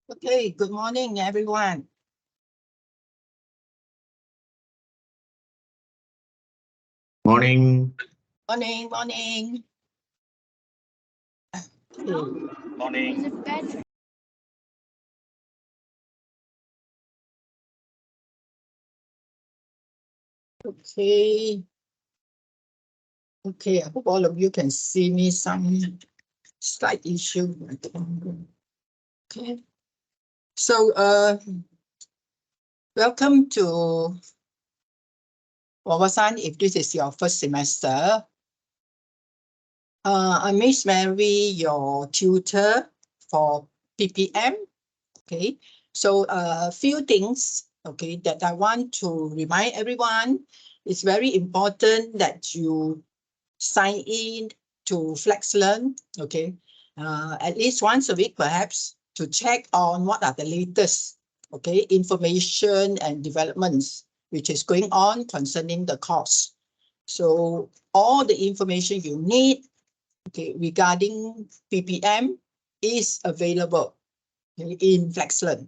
Okay, good morning, everyone. Morning. Morning. Okay. Morning. Okay. Okay, I hope all of you can see me. Some slight issue. Okay. So, welcome to Wawasan. If this is your first semester, I'm Miss Mary, your tutor for PPM. Okay. So, a few things, okay, that I want to remind everyone. It's very important that you sign in to FlexLearn, okay, at least once a week, perhaps, to check on what are the latest, okay, information and developments which is going on concerning the course. So all the information you need, okay, regarding PPM is available, okay, in FlexLearn.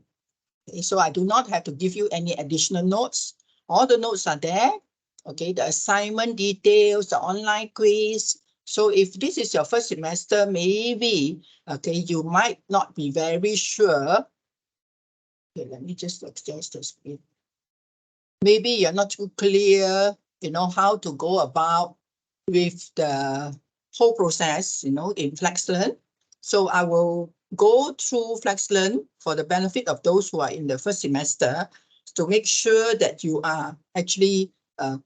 Okay, so I do not have to give you any additional notes. All the notes are there. Okay, the assignment details, the online quiz. So if this is your first semester, maybe, okay, you might not be very sure. Okay, let me just adjust the screen. Maybe you're not too clear, how to go about with the whole process, in FlexLearn. So I will go through FlexLearn for the benefit of those who are in the first semester to make sure that you are actually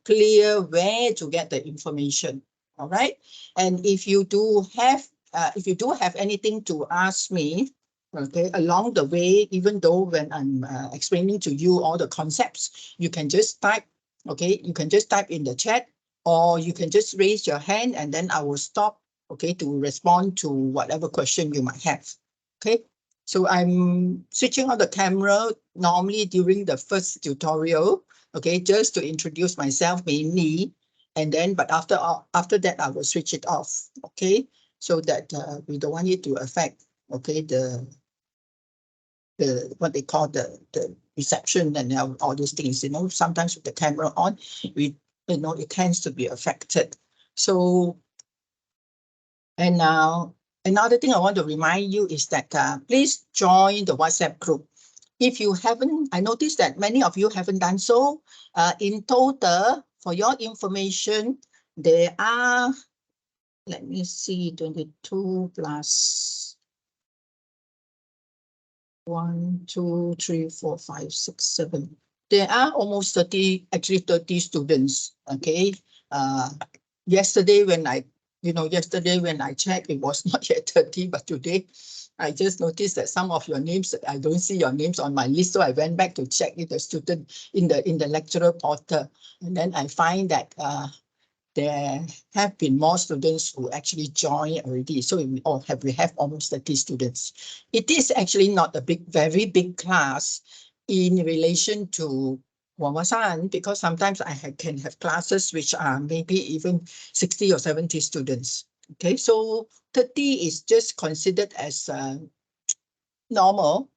clear where to get the information. All right. And if you do have anything to ask me, okay, along the way, even though when I'm explaining to you all the concepts, you can just type, okay, you can just type in the chat, or you can just raise your hand and then I will stop, okay, to respond to whatever question you might have. Okay, so I'm switching on the camera normally during the first tutorial, okay, just to introduce myself mainly, and then but after that I will switch it off, okay, so that we don't want it to affect, okay, the what they call the reception and all these things, sometimes with the camera on, it tends to be affected. So, and now another thing I want to remind you is that please join the WhatsApp group. If you haven't, I noticed that many of you haven't done so. In total, for your information, there are, let me see, 22 plus 1, 2, 3, 4, 5, 6, 7. There are almost 30, actually 30 students. Okay. Yesterday when I checked, it was not yet 30, but today I just noticed that some of your names, I don't see your names on my list. So I went back to check in the student in the lecturer portal. And then I find that there have been more students who actually joined already. So we have almost 30 students. It is actually not a very big class in relation to Wawasan, because sometimes I can have classes which are maybe even 60 or 70 students. Okay, so 30 is just considered as normal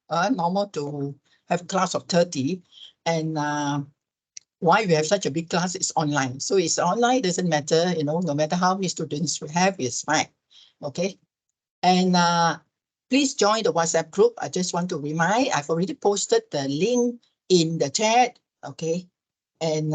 to have a class of 30. And why we have such a big class is online. So it's online, doesn't matter, no matter how many students we have, it's fine. Okay. And please join the WhatsApp group. I just want to remind, I've already posted the link in the chat. Okay. And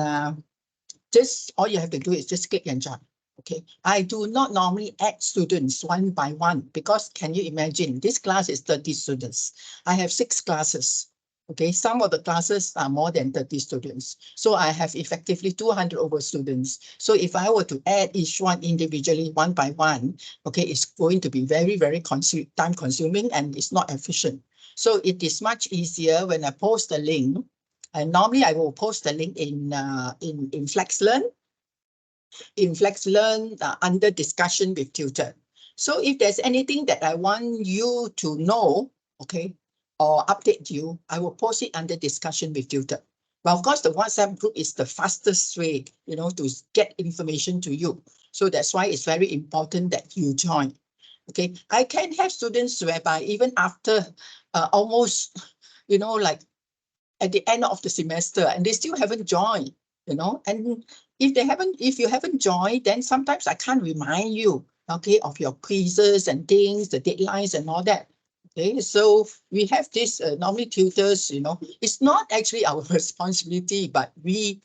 just all you have to do is just click and join. Okay. I do not normally add students one by one, because can you imagine, this class is 30 students. I have 6 classes. Okay, some of the classes are more than 30 students. So I have effectively 200 over students. So if I were to add each one individually, one by one, okay, it's going to be very, very time consuming, and it's not efficient. So it is much easier when I post the link. And normally I will post the link in FlexLearn, under discussion with tutor. So if there's anything that I want you to know, okay, or update you, I will post it under discussion with tutor. But of course, the WhatsApp group is the fastest way, to get information to you. So that's why it's very important that you join. Okay, I can have students whereby even after almost, like at the end of the semester, and they still haven't joined, and if you haven't joined, then sometimes I can't remind you, okay, of your quizzes and things, the deadlines and all that. Okay, so we have this normally tutors, it's not actually our responsibility, but we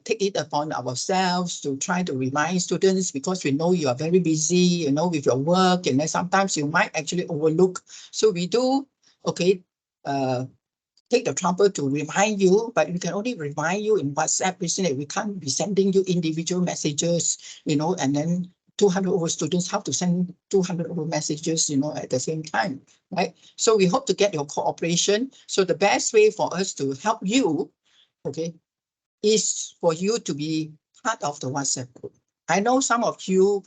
take it upon ourselves to try to remind students, because we know you are very busy, with your work, and then sometimes you might actually overlook. So we do, okay, take the trouble to remind you, but we can only remind you in WhatsApp, isn't it? We can't be sending you individual messages, and then 200 over students, how to send 200 over messages, at the same time, right? So we hope to get your cooperation. So the best way for us to help you, okay, is for you to be part of the WhatsApp group. I know some of you,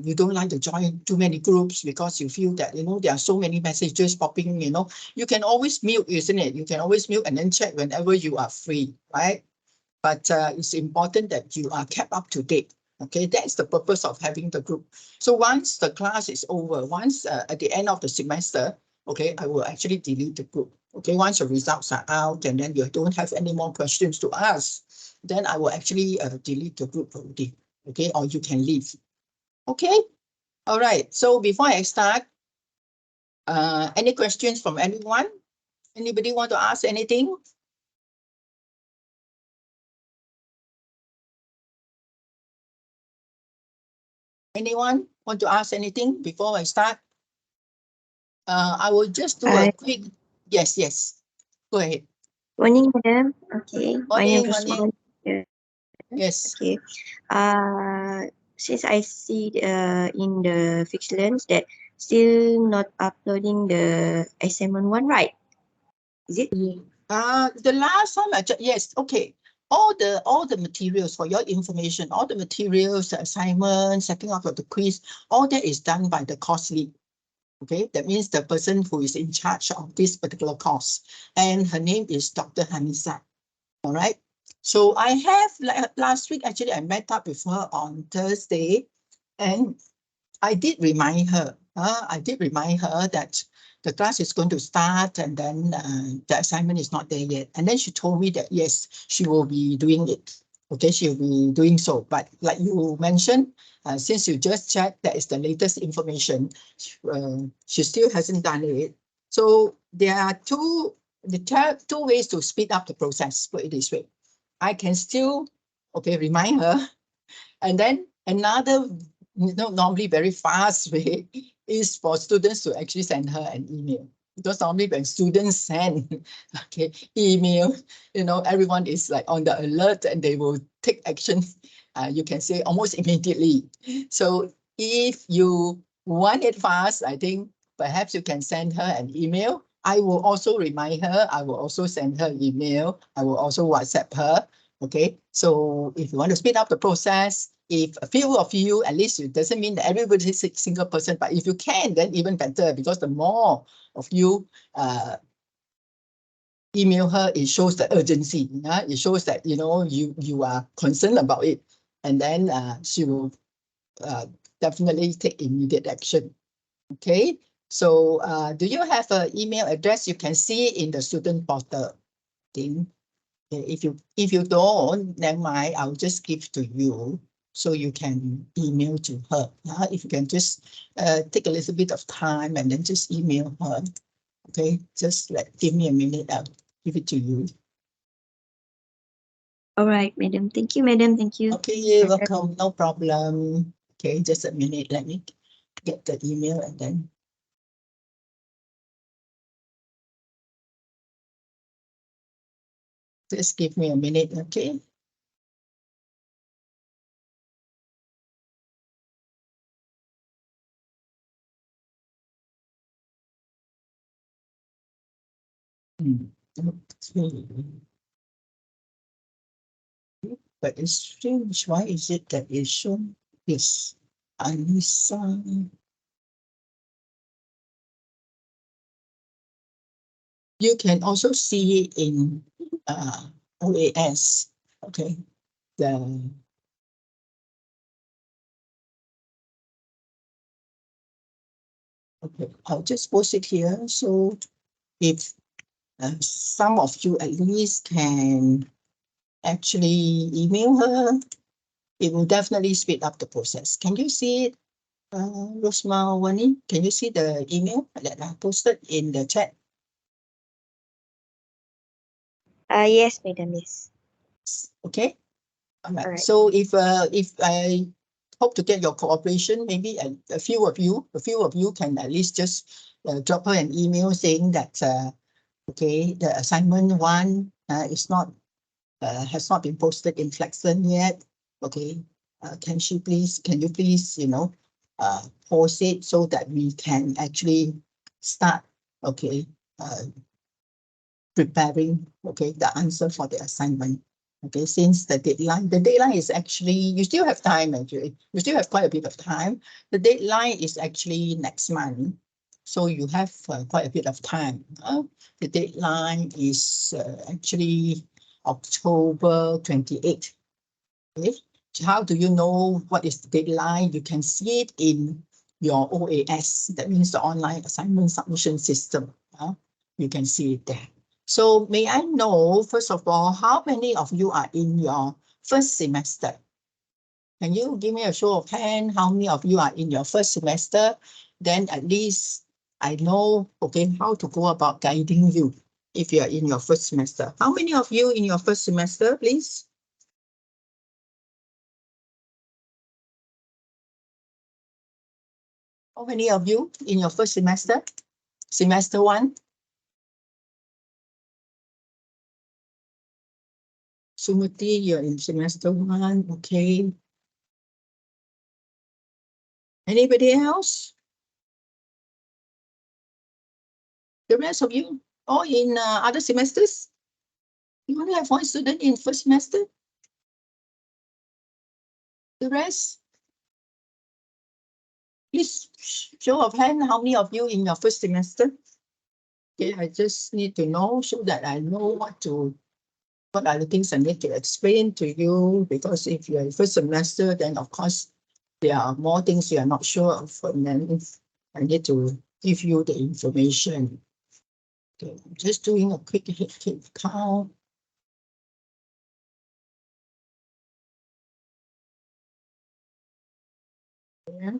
you don't like to join too many groups because you feel that, there are so many messages popping, you can always mute, isn't it? You can always mute and then check whenever you are free, right? But it's important that you are kept up to date. Okay, that's the purpose of having the group. So once the class is over, once at the end of the semester, okay, I will actually delete the group. Okay, once the results are out and then you don't have any more questions to ask, then I will actually delete the group already. Okay, or you can leave. Okay, all right. So before I start, any questions from anyone? Anybody want to ask anything? Anyone want to ask anything before I start? I will just do a quick, yes. Go ahead. Morning, madam. Okay, my name is Morning. Rosman. Yes. Okay. Since I see in the Fixlens that still not uploading the assignment one, right? Is it? The last time yes, okay. All the materials for your information, all the materials, the assignments, setting up of the quiz, all that is done by the course lead. Okay, that means the person who is in charge of this particular course, and her name is Dr. Hanisa. All right. So I have, like last week, actually, I met up with her on Thursday, and I did remind her. That the class is going to start, and then the assignment is not there yet. And then she told me that yes, she will be doing it. Okay, she'll be doing so. But like you mentioned, since you just checked, that is the latest information. She still hasn't done it. So there are two ways to speed up the process. Put it this way, I can still, okay, remind her, and then another, normally very fast way is for students to actually send her an email. Because normally when students send, okay, email, everyone is like on the alert and they will take action. You can say almost immediately. So if you want it fast, I think perhaps you can send her an email. I will also remind her. I will also send her email. I will also WhatsApp her. Okay, so if you want to speed up the process, if a few of you, at least it doesn't mean that everybody is a single person, but if you can, then even better, because the more of you email her, it shows the urgency. It shows that, you are concerned about it. And then she will definitely take immediate action. Okay, so do you have an email address? You can see in the student portal thing. If you don't, never mind, I'll just give to you so you can email to her. If you can just take a little bit of time and then just email her. Okay, just give me a minute, I'll give it to you. All right, madam. Thank you, madam. Thank you. Okay, you're welcome. No problem. Okay, just a minute. Let me get the email and then. Just give me a minute, okay? Okay. But it's strange. Why is it that it's shown? Yes, Anissa. You can also see in OAS. Okay, the Okay, I'll just post it here. So if some of you at least can actually email her, it will definitely speed up the process. Can you see it, Rosmawani? Can you see the email that I posted in the chat? Yes, madam, yes. Okay. All right. Alright. So if I hope to get your cooperation, maybe a few of you can at least just drop her an email saying that okay, the assignment one is not has not been posted in Flexen yet. Okay, can you please, you know, post it so that we can actually start, okay, preparing, okay, the answer for the assignment. Okay, since the deadline is actually, you still have time actually. You still have quite a bit of time. The deadline is actually next month. So you have quite a bit of time. The deadline is actually October 28th. Okay. How do you know what is the deadline? You can see it in your OAS. That means the online assignment submission system. You can see it there. So may I know, first of all, how many of you are in your first semester? Can you give me a show of hand? How many of you are in your first semester? Then at least I know, okay, how to go about guiding you if you are in your first semester. How many of you in your first semester, please? How many of you in your first semester? Semester one? Sumati, you're in semester one, okay. Anybody else? The rest of you, all in other semesters? You only have one student in first semester? The rest? Please show of hand, how many of you in your first semester? Okay, I just need to know so that I know what are the things I need to explain to you, because if you're in first semester, then of course there are more things you are not sure of, and then I need to give you the information. Okay, I'm just doing a quick count. Yeah.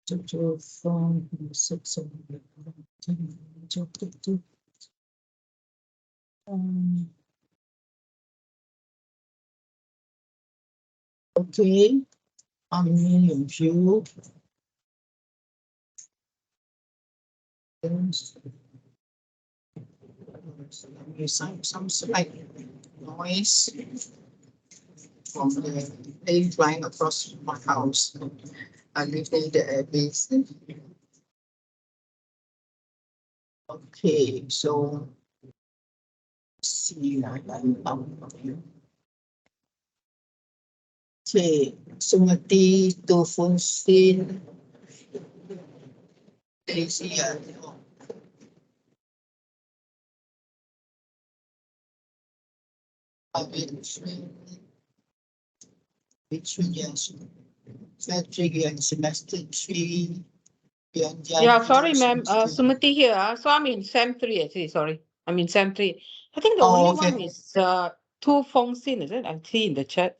Okay, how many of you? Some slight noise from the plane flying across my house. I live near the airbase. Okay, so see, okay, Sumati, Tofunsin, Daisy, between yes, Patrick and semester 3. Yeah, sorry, ma'am. Sumati here. So I'm in SEM 3, actually. Sorry. I'm in SEM 3. I think the only one is Tu Fong Xin, is it? I see in the chat.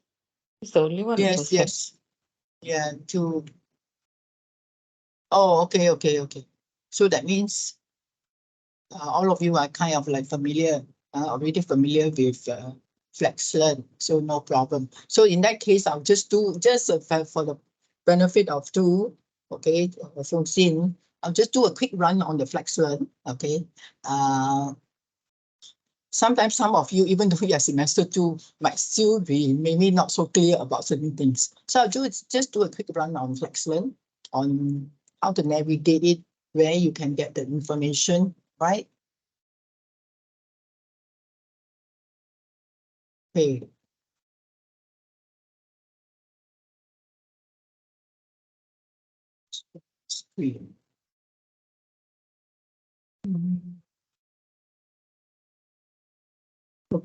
It's the only one. Yes, yes. Yeah, two. Oh, okay. So that means all of you are kind of like familiar, already familiar with FlexLearn, so no problem. So in that case, I'll just do for the benefit of two, okay, from Xin, I'll just do a quick run on the FlexLearn, okay. Sometimes some of you, even though you are semester 2, might still be maybe not so clear about certain things. So I'll just do a quick run on FlexLearn, on how to navigate it, where you can get the information, right? Okay. Screen.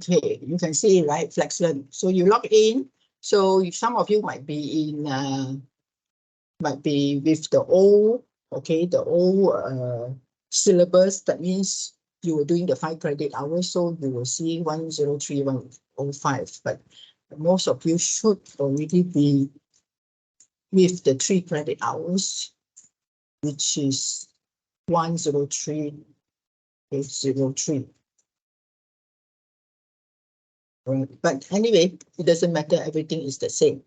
Okay, you can see, right, FlexLearn. So you log in. So some of you might be with the old, okay, the old syllabus. That means you were doing the 5 credit hours, so you will see 103, 105. But most of you should already be with the 3 credit hours, which is 103, 803. Right. But anyway, it doesn't matter, everything is the same.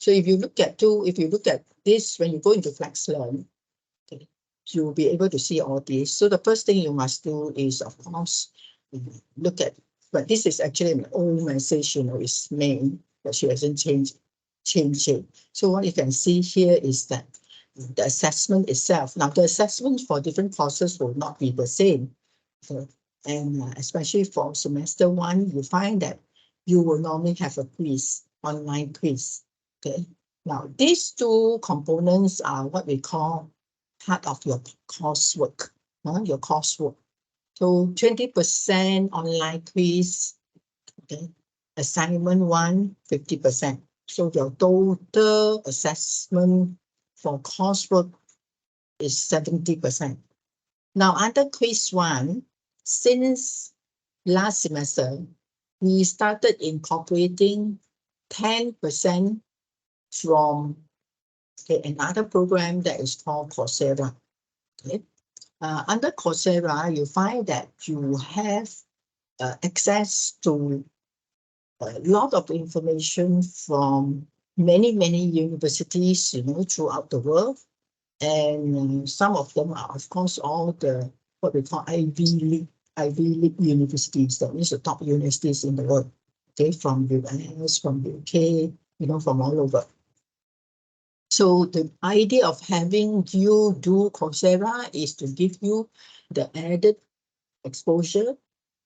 So if you look at this, when you go into FlexLearn, okay, you'll be able to see all this. So the first thing you must do is, of course, look at, but this is actually an old message, you know, it's main, but she hasn't changed it. So what you can see here is that the assessment itself. Now the assessment for different courses will not be the same. Okay. And especially for semester 1, you find that you will normally have a quiz, online quiz. Okay. Now these 2 components are what we call part of your coursework. Your coursework. So 20% online quiz. Okay. Assignment 1, 50%. So your total assessment for coursework is 70%. Now under quiz 1, since last semester, we started incorporating 10% from another program that is called Coursera. Okay. Under Coursera, you find that you have access to a lot of information from many universities, you know, throughout the world. And some of them are, of course, all the what we call Ivy League universities. That means the top universities in the world. Okay, from US, from UK, you know, from all over. So the idea of having you do Coursera is to give you the added exposure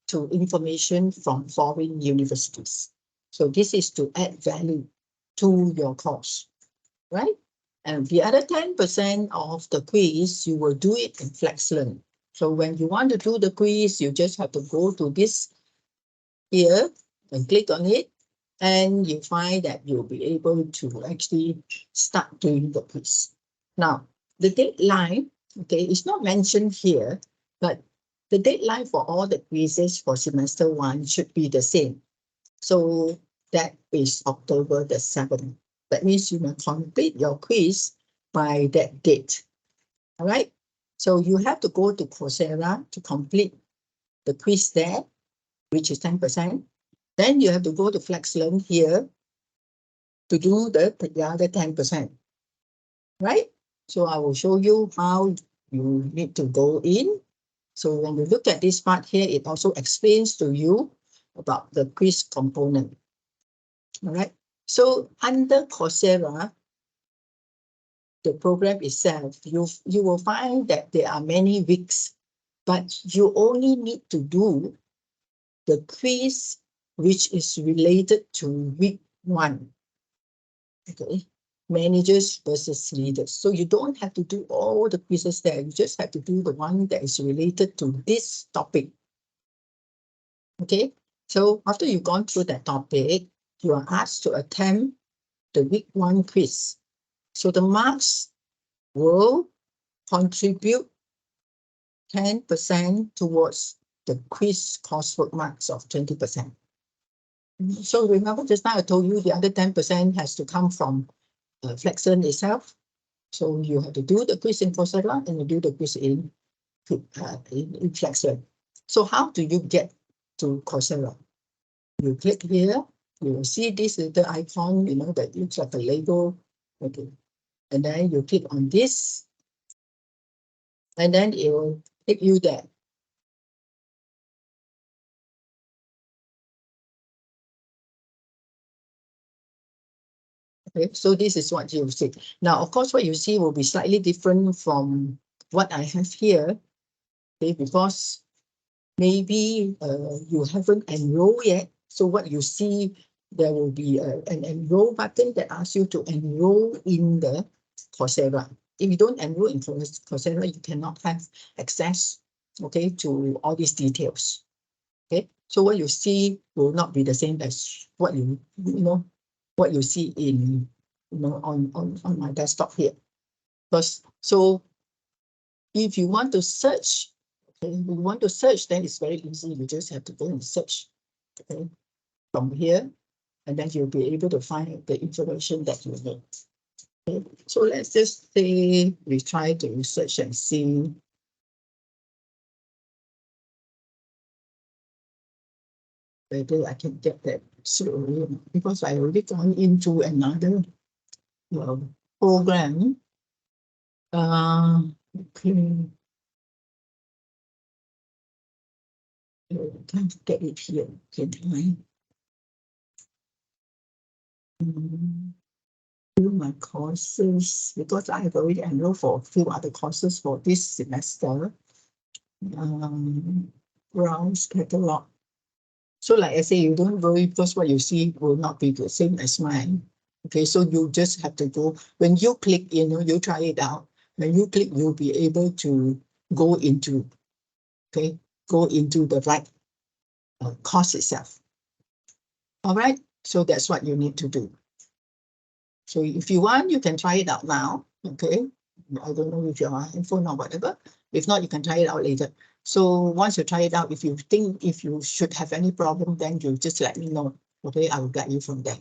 to information from foreign universities. So this is to add value to your course, right? And the other 10% of the quiz, you will do it in FlexLearn. So when you want to do the quiz, you just have to go to this here and click on it, and you find that you'll be able to actually start doing the quiz. Now, the deadline, okay, it's not mentioned here, but the deadline for all the quizzes for semester 1 should be the same. So that is October the 7th. That means you must complete your quiz by that date. All right. So you have to go to Coursera to complete the quiz there, which is 10%. Then you have to go to FlexLearn here to do the other 10%. Right. So I will show you how you need to go in. So when you look at this part here, it also explains to you about the quiz component. All right. So under Coursera, the program itself, you will find that there are many weeks, but you only need to do the quiz which is related to week 1. Okay. Managers versus leaders. So you don't have to do all the quizzes there. You just have to do the one that is related to this topic. Okay. So after you've gone through that topic, you are asked to attempt the week 1 quiz. So the marks will contribute 10% towards the quiz coursework marks of 20%. So remember just now I told you the other 10% has to come from FlexLearn itself. So you have to do the quiz in Coursera and you do the quiz in FlexLearn. So how do you get to Coursera? You click here, you will see this little icon, you know, that looks like a Lego. Okay. And then you click on this, and then it will take you there. Okay, so this is what you see. Now, of course, what you see will be slightly different from what I have here. Okay, because maybe you haven't enrolled yet. So what you see, there will be an enroll button that asks you to enroll in the Coursera. If you don't enroll in Coursera, you cannot have access, okay, to all these details. Okay, So what you see will not be the same as what what you see in, on my desktop here. Because so if you want to search, okay, if you want to search, then it's very easy. You just have to go and search, okay, from here, and then you'll be able to find the information that you need. Okay. So let's just say we try to search and see. Whether I can get that through, because I already gone into another program. Okay. Can't get it here. Can I? Do my courses, because I have already enrolled for a few other courses for this semester. Browse catalog. So like I say, you don't worry, because what you see will not be the same as mine. Okay, so you just have to go, when you click, you try it out. When you click, you'll be able to go into, okay, go into the right course itself. All right, so that's what you need to do. So if you want, you can try it out now, okay? I don't know if you have a phone or whatever. If not, you can try it out later. So once you try it out, if you think if you should have any problem, then you just let me know, okay? I will guide you from there.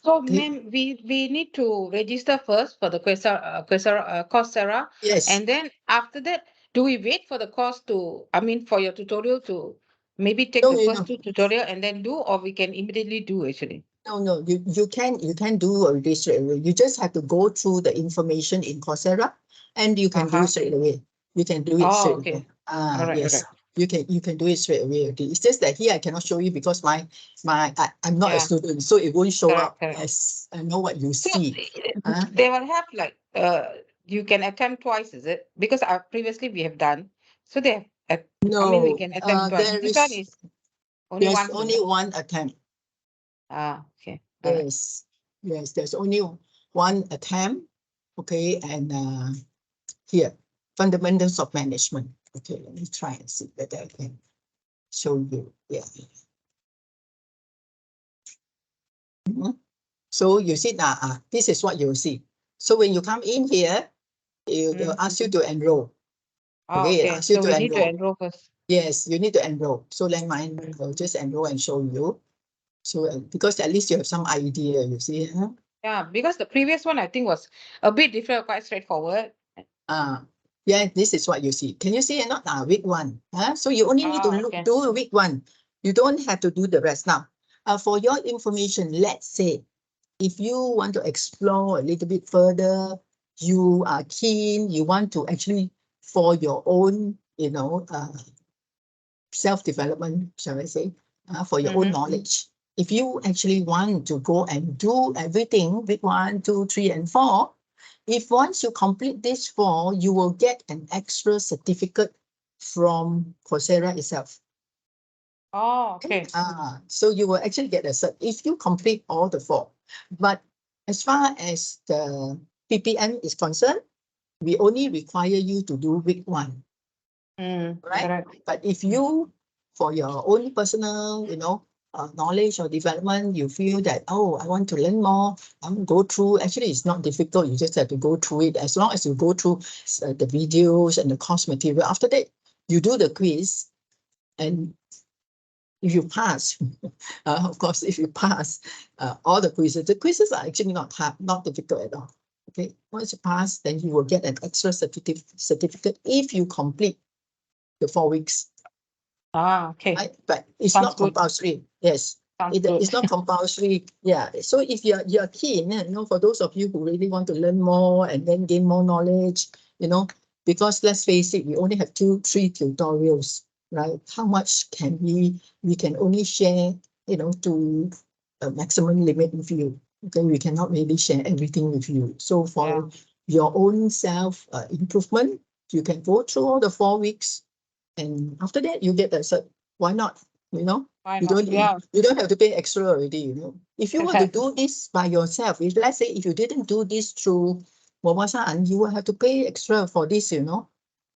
So, Okay. ma'am, we need to register first for the Coursera. Yes. And then after that, do we wait for the course to, I mean, for your tutorial to maybe take No, the no, first two tutorial and then do, or we can immediately do actually? No, you can do already straight away. You just have to go through the information in Coursera, and you can do it straight away. You can do it Oh, straight okay. away. All right, Yes. all right. You can do it straight away. Okay. It's just that here I cannot show you because I'm not a Yeah. student, so it won't show up Correct. as I know what you So see. they will have like you can attempt twice, is it? Because previously we have done. So they have I mean we No, can attempt twice. there This one is is only there's once, is only it? one attempt. Okay. All right. Yes, there's only one attempt. Okay, and here, fundamentals of management. Okay, let me try and see whether I can show you. Yeah. So you see now, this is what you'll see. So when you come in here, it will ask you to enroll. Okay, it asks you So to we need to enroll. enroll first. Yes, you need to enroll. So let mine, I'll just enroll and show you. So because at least you have some idea, you see. Huh? Yeah, because the previous one I think was a bit different, quite straightforward. Yeah, this is what you see. Can you see it not? Week one. So you only need to do week one. You don't have to do the rest. Now, for your information, let's say, if you want to explore a little bit further, you are keen, you want to actually, for your own, self-development, shall I say, for your own knowledge. If you actually want to go and do everything, week 1, 2, 3, and 4, if once you complete this 4, you will get an extra certificate from Coursera itself. Oh, okay. So you will actually get a cert if you complete all the 4. But as far as the PPM is concerned, we only require you to do week 1. Right? But if you, for your own personal, knowledge or development, you feel that, oh, I want to learn more, I want to go through. Actually, it's not difficult. You just have to go through it. As long as you go through the videos and the course material. After that, you do the quiz, and if you pass, of course, if you pass all the quizzes are actually not hard, not difficult at all. Okay, once you pass, then you will get an extra certificate if you complete the 4 weeks. Okay. Right? But it's Sounds not good. compulsory. Yes. Sounds good. It's not compulsory. Yeah. So if you're keen, for those of you who really want to learn more and then gain more knowledge, because let's face it, we only have 2, 3 tutorials, right? How much can we can only share, to a maximum limit with you. Okay, we cannot really share everything with you. So for your own self improvement, you can go through all the 4 weeks. And after that, you get the cert. Why not? Why You not? don't have to pay extra already. If you want to do this by yourself, if let's say if you didn't do this through Wawasan, you will have to pay extra for this.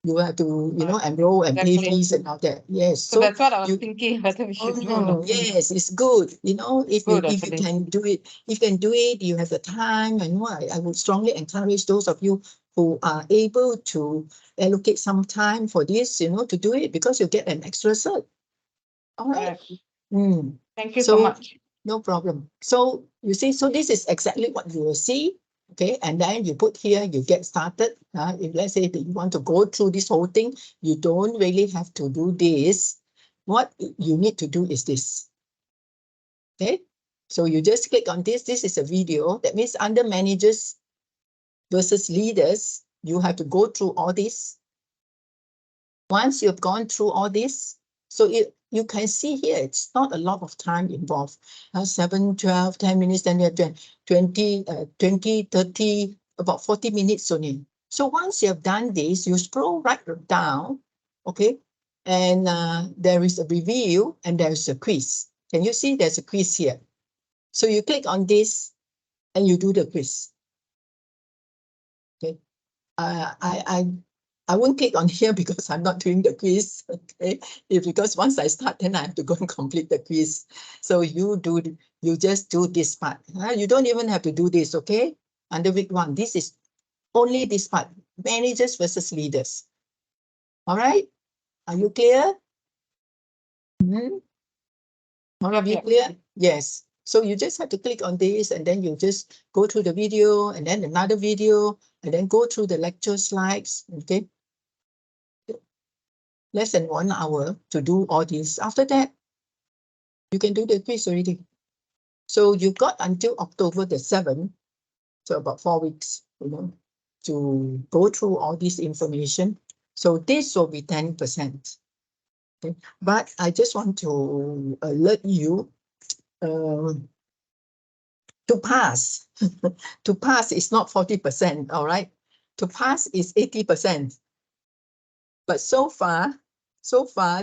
You have to, you know, enroll and pay Exactly. fees and all that. Yes. So that's what I was you- thinking, whether we should do or Oh, not. yes, it's good. You know, if Good, you actually. can do it, if you can do it, you have the time. And what I would strongly encourage those of you who are able to allocate some time for this, you know, to do it, because you get an extra cert. All right. Yes. Mm. Thank you so much. No problem. So you see, so this is exactly what you will see. Okay, and then you put here, you get started. If let's say that you want to go through this whole thing, you don't really have to do this. What you need to do is this. Okay, so you just click on this. This is a video. That means under managers versus leaders, you have to go through all this. Once you've gone through all this, so you can see here, it's not a lot of time involved. 7, 12, 10 minutes, then you have 20, 20, 30, about 40 minutes only. So once you have done this, you scroll right down, okay? And there is a review and there's a quiz. Can you see there's a quiz here? So you click on this and you do the quiz. Okay. I won't click on here because I'm not doing the quiz. Okay, because once I start, then I have to go and complete the quiz. So you just do this part. You don't even have to do this. Okay, under week 1, this is only this part: managers versus leaders. All right, are you clear? All of you clear? Yes. So you just have to click on this, and then you just go through the video, and then another video, and then go through the lecture slides. Okay. Less than 1 hour to do all this. After that, you can do the quiz already. So you got until October the 7th, so about 4 weeks, you know, to go through all this information. So this will be 10%. Okay. But I just want to alert you to pass. To pass is not 40%, all right? To pass is 80%. But so far,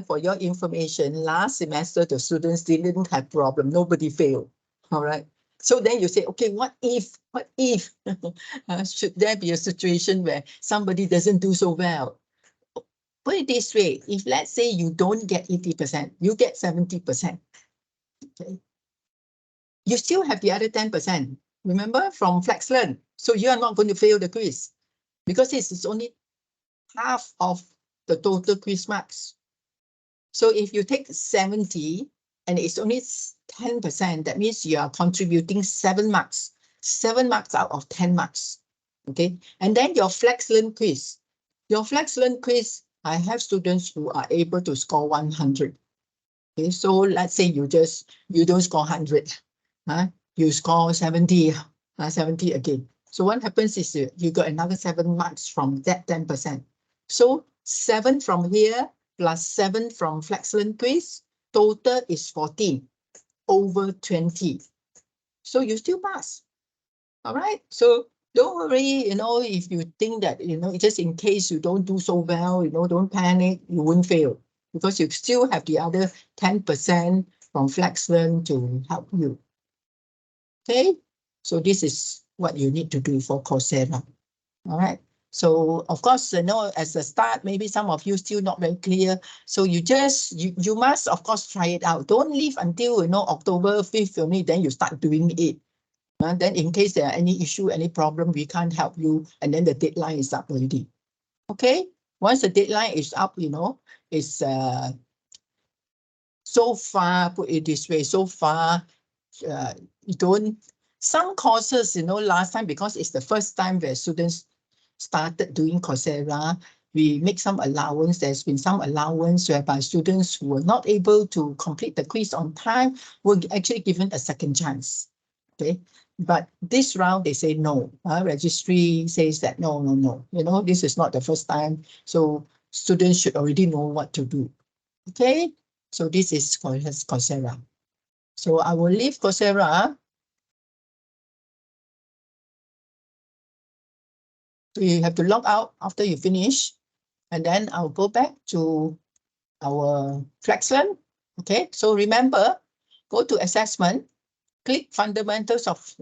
for your information, last semester, the students didn't have problem. Nobody failed. All right. So then you say, okay, what if should there be a situation where somebody doesn't do so well? Put it this way, if let's say you don't get 80%, you get 70%. Okay. You still have the other 10%. Remember from FlexLearn. So you are not going to fail the quiz because this is only half of the total quiz marks. So if you take 70 and it's only 10%, that means you are contributing 7 marks. 7 marks out of 10 marks. Okay. And then your FlexLearn quiz. Your FlexLearn quiz, I have students who are able to score 100. Okay. So let's say you don't score 100. You score 70. 70 again. So what happens is you got another 7 marks from that 10%. So 7 from here plus 7 from FlexLearn quiz, total is 14 over 20. So you still pass. All right. So don't worry, you know, if you think that, you know, just in case you don't do so well, you know, don't panic, you won't fail because you still have the other 10% from FlexLearn to help you. Okay. So this is what you need to do for Coursera. All right. So of course, you know, as a start, maybe some of you still not very clear. So you must, of course, try it out. Don't leave until, you know, October 5th only, then you start doing it. Then in case there are any issue, any problem, we can't help you. And then the deadline is up already. Okay. Once the deadline is up, you know, it's so far, put it this way, so far, you don't, some courses, you know, last time, because it's the first time where students started doing Coursera, we make some allowance. There's been some allowance whereby students who were not able to complete the quiz on time were actually given a second chance. Okay. But this round, they say no. Registry says that no. You know, this is not the first time. So students should already know what to do. Okay. So this is Coursera. So I will leave Coursera. So you have to log out after you finish. And then I'll go back to our FlexLearn. Okay, so remember, go to assessment. click fundamentals of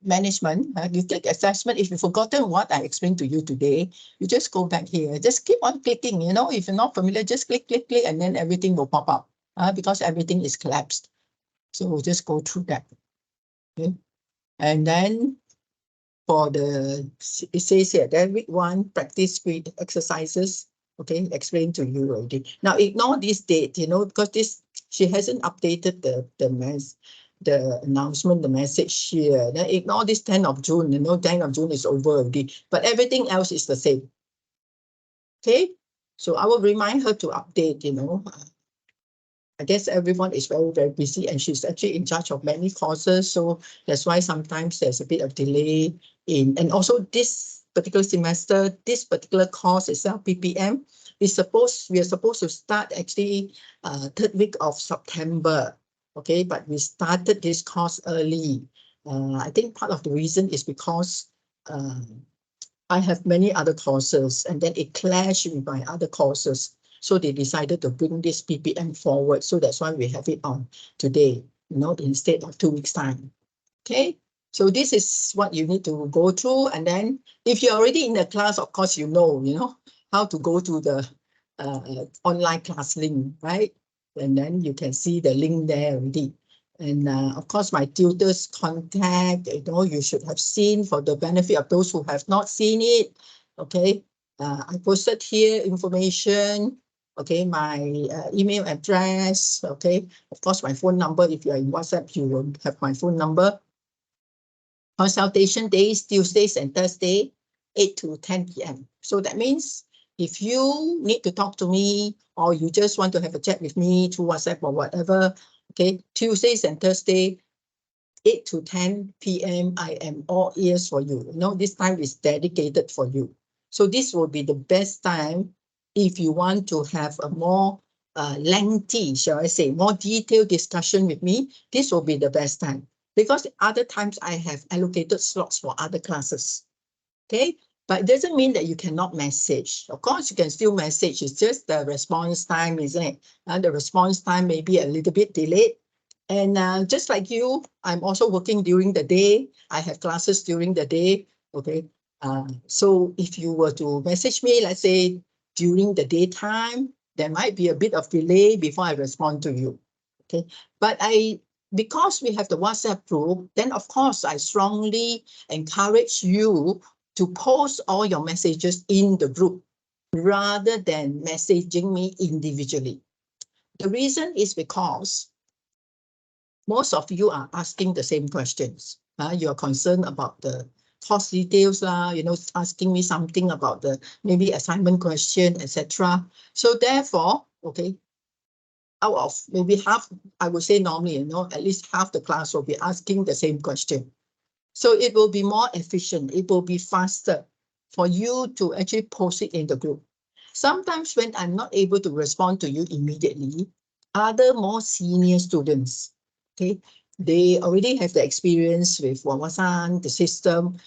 management. You click assessment. If you've forgotten what I explained to you today, you just go back here. Just keep on clicking. You know, if you're not familiar, just click, click, click, and then everything will pop up because everything is collapsed. So we'll just go through that. Okay. And then for the, it says here, then week 1, practice with exercises. Okay, explain to you already. Now ignore this date, you know, because this, she hasn't updated the announcement, the message here. Then ignore this 10th of June, you know, 10th of June is over already, but everything else is the same. Okay, so I will remind her to update, you know. I guess everyone is very, very busy, and she's actually in charge of many courses. So that's why sometimes there's a bit of delay in, and also this particular semester, this particular course itself, PPM, we are supposed to start actually 3rd week of September. Okay, but we started this course early. I think part of the reason is because I have many other courses, and then it clashed with my other courses. So they decided to bring this PPM forward. So that's why we have it on today, you know, instead of 2 weeks time. Okay, so this is what you need to go through. And then if you're already in the class, of course, you know, how to go to the online class link, right? And then you can see the link there already. And of course, my tutor's contact, you know, you should have seen for the benefit of those who have not seen it. Okay, I posted here information. Okay, my email address. Okay, of course, my phone number. If you're in WhatsApp, you will have my phone number. Consultation days, Tuesdays and Thursday, 8 to 10 p.m. So that means if you need to talk to me, or you just want to have a chat with me through WhatsApp or whatever, okay, Tuesdays and Thursday, 8 to 10 p.m. I am all ears for you. You know, this time is dedicated for you. So this will be the best time if you want to have a more lengthy, shall I say, more detailed discussion with me. This will be the best time, because other times I have allocated slots for other classes. Okay, but it doesn't mean that you cannot message. Of course, you can still message. It's just the response time, isn't it? The response time may be a little bit delayed. And just like you, I'm also working during the day. I have classes during the day. Okay, so if you were to message me, let's say during the daytime, there might be a bit of delay before I respond to you. Okay, but because we have the WhatsApp group, then of course I strongly encourage you to post all your messages in the group rather than messaging me individually. The reason is because most of you are asking the same questions. You're concerned about the course details, you know, asking me something about the maybe assignment question, etc. So therefore, okay, out of maybe half, I would say normally, you know, at least half the class will be asking the same question. So it will be more efficient. It will be faster for you to actually post it in the group. Sometimes when I'm not able to respond to you immediately, other more senior students, okay, they already have the experience with Wawasan, the system.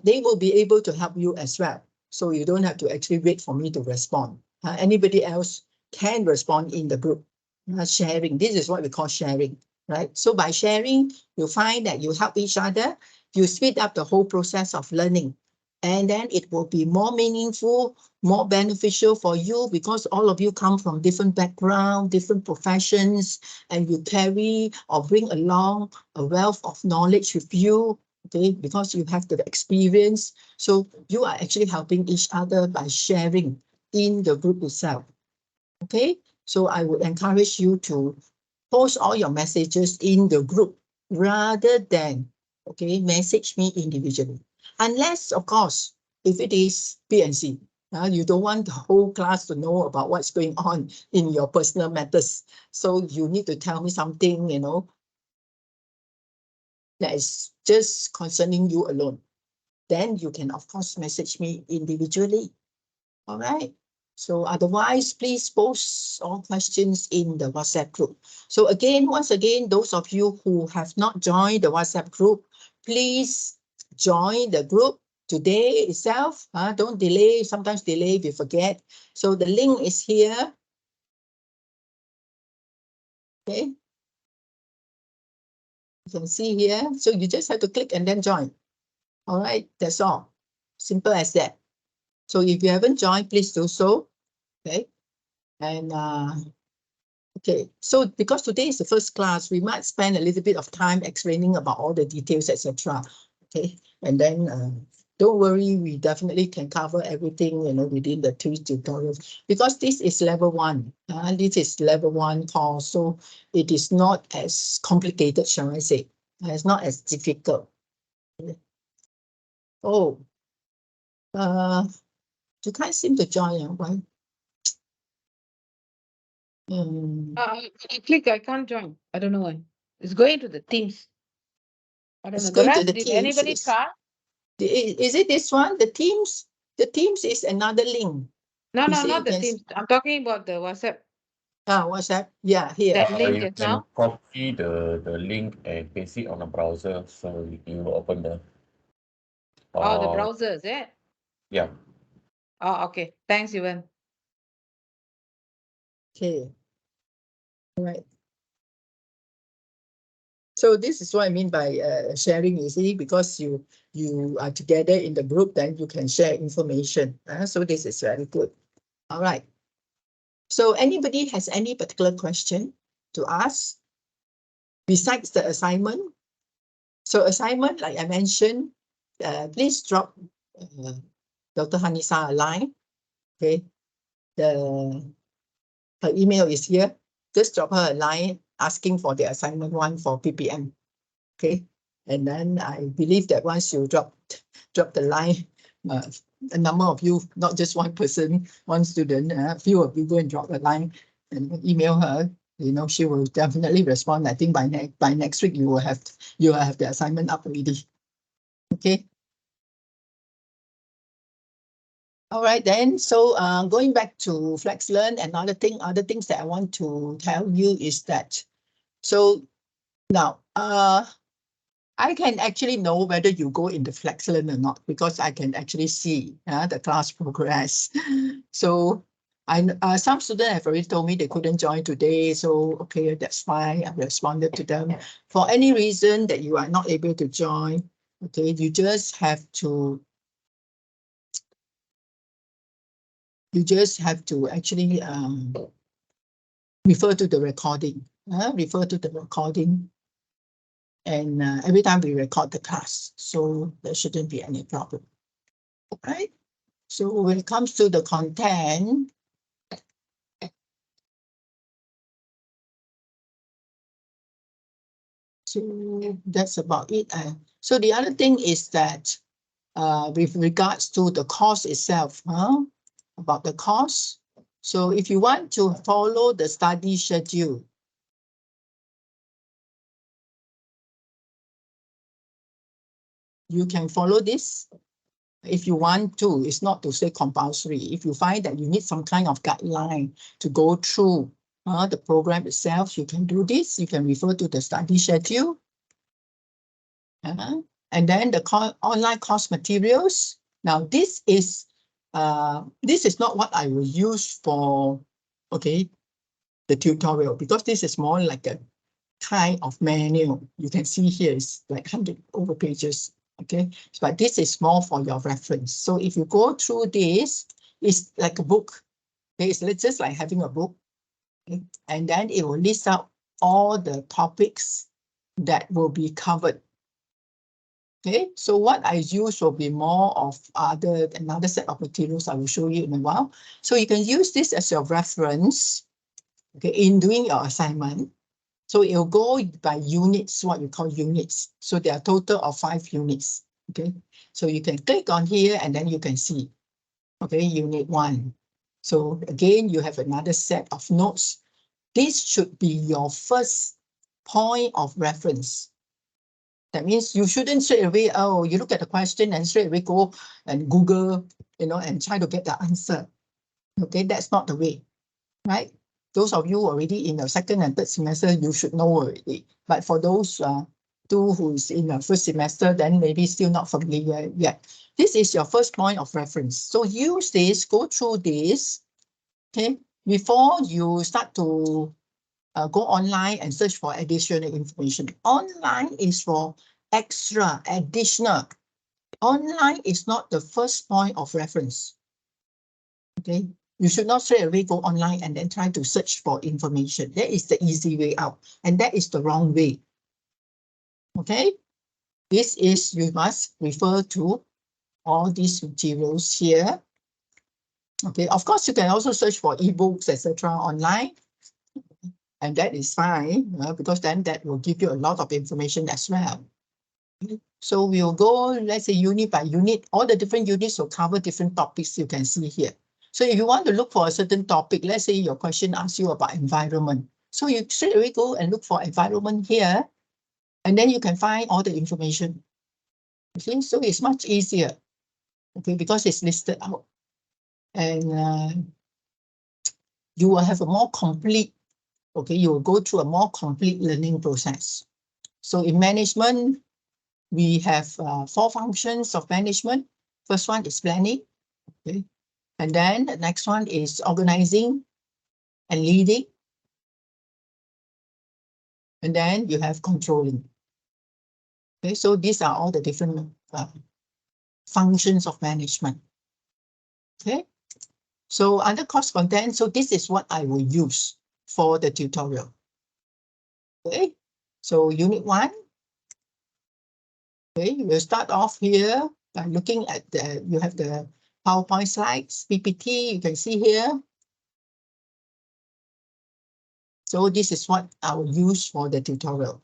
They will be able to help you as well. So you don't have to actually wait for me to respond. Anybody else can respond in the group. Sharing, this is what we call sharing, right? So by sharing, you find that you help each other, you speed up the whole process of learning. And then it will be more meaningful, more beneficial for you, because all of you come from different backgrounds, different professions, and you carry or bring along a wealth of knowledge with you, okay, because you have the experience. So you are actually helping each other by sharing in the group itself, okay? So I would encourage you to post all your messages in the group rather than, okay, message me individually. Unless, of course, if it is P&C, you don't want the whole class to know about what's going on in your personal matters. So you need to tell me something, you know, that is just concerning you alone. Then you can, of course, message me individually. All right. So otherwise, please post all questions in the WhatsApp group. So again, once again, those of you who have not joined the WhatsApp group, please join the group today itself. Don't delay. Sometimes delay, we forget. So the link is here. Okay. You can see here. So you just have to click and then join. All right, that's all. Simple as that. So if you haven't joined, please do so. Okay. And okay, so because today is the first class, we might spend a little bit of time explaining about all the details, etc. Okay, and then don't worry, we definitely can cover everything, within the 2 tutorials, because this is level 1. This is level 1 course, so it is not as complicated, shall I say? It's not as difficult. Oh, you can't seem to join, why? I click, I can't join. I don't know why. It's going to the Teams. I don't It's know. The going to rest, the did Teams. anybody try? Is it this one? The Teams? The Teams is another link. No, You no, see, not you the can Teams. I'm talking about the WhatsApp. what's that? Yeah, here. That link You just can now. copy the link and paste it on a browser, so you will open the. Oh, the browser, is it? Yeah. Oh, okay. Thanks, Yuvan. Okay. All right. So this is what I mean by sharing, you see, because you are together in the group, then you can share information. So this is very good. All right. So anybody has any particular question to ask besides the assignment? So assignment, like I mentioned, please drop Dr. Hanisa a line. Okay. Her email is here. Just drop her a line asking for the assignment 1 for PPM. Okay. And then I believe that once you drop the line, a number of you, not just one person, one student, a few of you go and drop a line and email her. She will definitely respond. I think by next week you will have the assignment up already. Okay. All right then. So going back to FlexLearn, other things that I want to tell you is that, so now I can actually know whether you go into FlexLearn or not, because I can actually see the class progress. So some students have already told me they couldn't join today. So okay, that's fine. I responded to them. For any reason that you are not able to join, okay, you just have to actually refer to the recording. And every time we record the class, so there shouldn't be any problem. All right. So when it comes to the content, so that's about it. So the other thing is that with regards to the course itself, about the course. So if you want to follow the study schedule, you can follow this if you want to. It's not to say compulsory. If you find that you need some kind of guideline to go through the program itself, you can do this. You can refer to the study schedule. And then the online course materials. Now this is not what I will use for the tutorial, because this is more like a kind of manual. You can see here it's like 100 over pages. Okay, but this is more for your reference. So if you go through this, it's like a book. Okay, it's just like having a book. Okay? And then it will list out all the topics that will be covered. Okay, so what I use will be more of another set of materials I will show you in a while. So you can use this as your reference, okay, in doing your assignment. So it'll go by units, what you call units. So there are a total of 5 units. Okay, so you can click on here and then you can see, okay, unit 1. So again, you have another set of notes. This should be your first point of reference. That means you shouldn't straight away, you look at the question and straight away go and Google, and try to get the answer. Okay, that's not the way, right? Those of you already in the 2nd and 3rd semester, you should know already. But for those who's in the 1st semester, then maybe still not familiar yet. This is your first point of reference. So use this, go through this, okay, before you start to go online and search for additional information. Online is for extra, additional. Online is not the first point of reference. Okay, you should not straight away go online and then try to search for information. That is the easy way out, and that is the wrong way. Okay, this is, you must refer to all these materials here. Okay, of course, you can also search for ebooks, etc. online, and that is fine, because then that will give you a lot of information as well. So we'll go, let's say, unit by unit. All the different units will cover different topics you can see here. So if you want to look for a certain topic, let's say your question asks you about environment. So you straight away go and look for environment here, and then you can find all the information. Okay, so it's much easier, okay, because it's listed out. And you will have a more complete, okay, you will go through a more complete learning process. So in management, we have 4 functions of management. First one is planning, okay, and then the next one is organizing and leading. And then you have controlling. Okay, so these are all the different functions of management. Okay, so under course content, so this is what I will use for the tutorial. Okay, so unit 1. Okay, we'll start off here by looking at you have the PowerPoint slides, PPT, you can see here. So this is what I will use for the tutorial.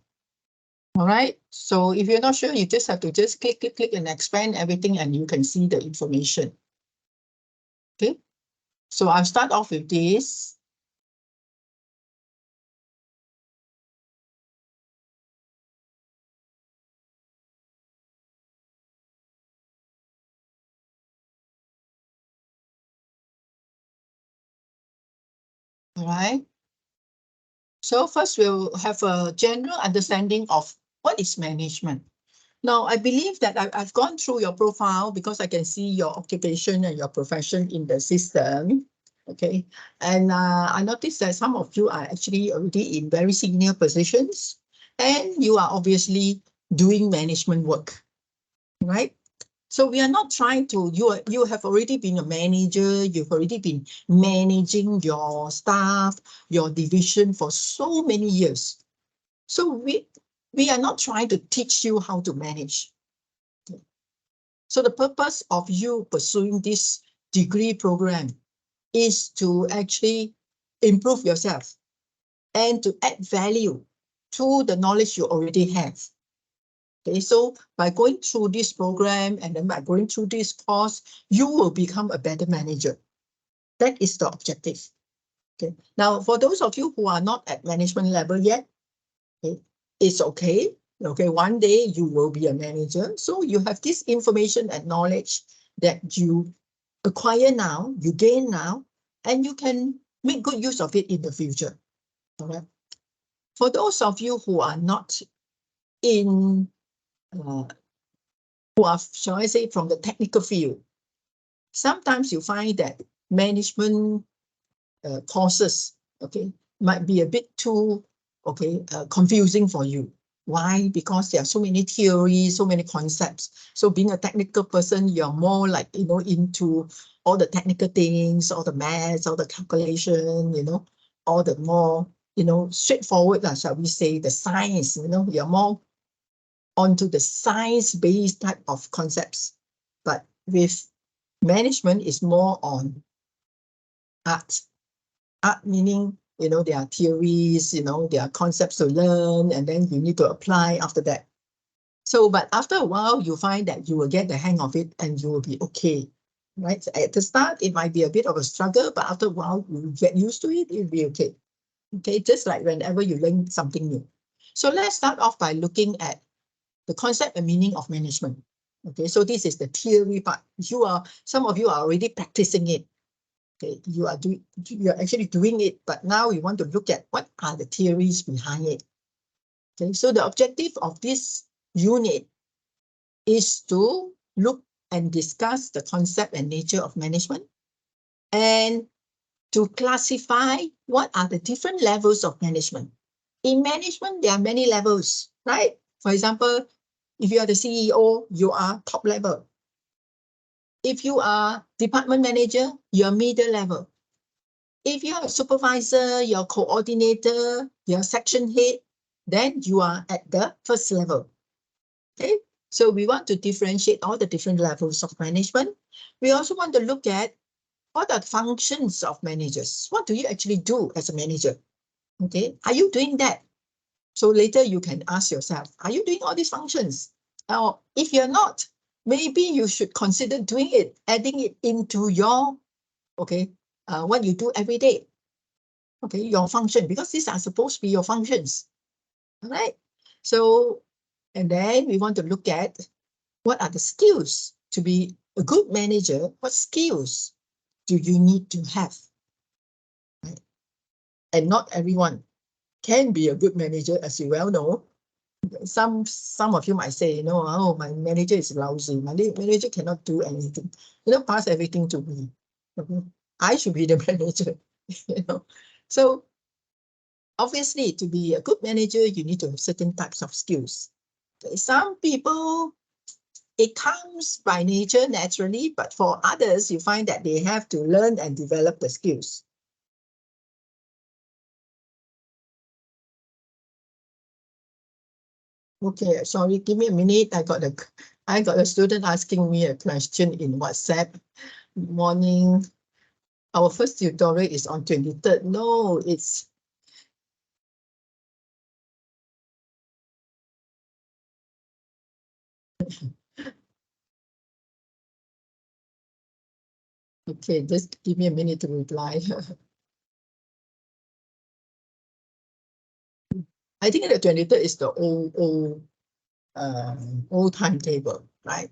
All right, so if you're not sure, you just have to just click and expand everything and you can see the information. Okay, so I'll start off with this. All right. So first we'll have a general understanding of what is management. Now, I believe that I've gone through your profile because I can see your occupation and your profession in the system. Okay, and I noticed that some of you are actually already in very senior positions and you are obviously doing management work, right? So we are not trying to, you have already been a manager, you've already been managing your staff, your division for so many years. So we are not trying to teach you how to manage. So the purpose of you pursuing this degree program is to actually improve yourself and to add value to the knowledge you already have. Okay, so by going through this program and then by going through this course, you will become a better manager. That is the objective. Okay, now for those of you who are not at management level yet, okay, it's okay. Okay, one day you will be a manager. So you have this information and knowledge that you acquire now, you gain now, and you can make good use of it in the future. All right. For those of you who are not in who are, shall I say, from the technical field, sometimes you find that management courses, okay, might be a bit too, okay, confusing for you. Why? Because there are so many theories, so many concepts. So being a technical person, you're more like, you know, into all the technical things, all the maths, all the calculation, you know, all the more, you know, straightforward, shall we say, the science, you know, you're more onto the science-based type of concepts. But with management is more on art. Art meaning, you know, there are theories, you know, there are concepts to learn, and then you need to apply after that. So, but after a while, you find that you will get the hang of it and you will be okay, right? So at the start, it might be a bit of a struggle, but after a while, you get used to it, it'll be okay. Okay, just like whenever you learn something new. So let's start off by looking at the concept and meaning of management. Okay, so this is the theory part. Some of you are already practicing it. Okay, you are actually doing it, but now you want to look at what are the theories behind it. Okay, so the objective of this unit is to look and discuss the concept and nature of management and to classify what are the different levels of management. In management, there are many levels, right? For example, if you are the CEO, you are top level. If you are department manager, you're middle level. If you are a supervisor, your coordinator, your section head, then you are at the first level. Okay, so we want to differentiate all the different levels of management. We also want to look at what are the functions of managers. What do you actually do as a manager? Okay, are you doing that? So later you can ask yourself, are you doing all these functions? Or if you're not, maybe you should consider doing it, adding it into your, okay, what you do every day. Okay, your function, because these are supposed to be your functions. All right. So, and then we want to look at what are the skills to be a good manager. What skills do you need to have? Right? And not everyone can be a good manager, as you well know. Some of you might say, you know, oh, my manager is lousy. My manager cannot do anything. You know, pass everything to me. Okay? I should be the manager. You know, so obviously, to be a good manager, you need to have certain types of skills. Okay? Some people, it comes by nature naturally, but for others, you find that they have to learn and develop the skills. Okay, sorry, give me a minute. I got a student asking me a question in WhatsApp. Morning. Our first tutorial is on 23rd. No, it's okay, just give me a minute to reply. I think the 23rd is the old timetable, right?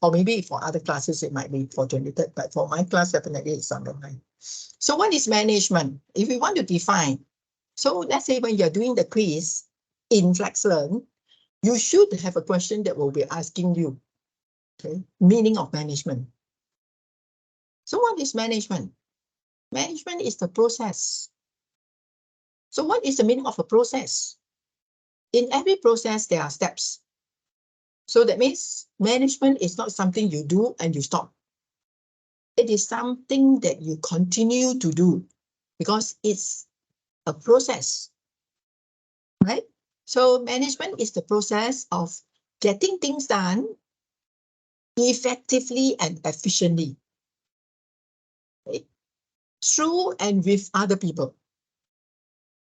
Or maybe for other classes, it might be for 23rd, but for my class, definitely it's on the 9th. So what is management? If we want to define, so let's say when you're doing the quiz in FlexLearn, you should have a question that will be asking you, okay, meaning of management. So what is management? Management is the process. So what is the meaning of a process? In every process, there are steps. So that means management is not something you do and you stop. It is something that you continue to do because it's a process, right? So management is the process of getting things done effectively and efficiently, okay, through and with other people.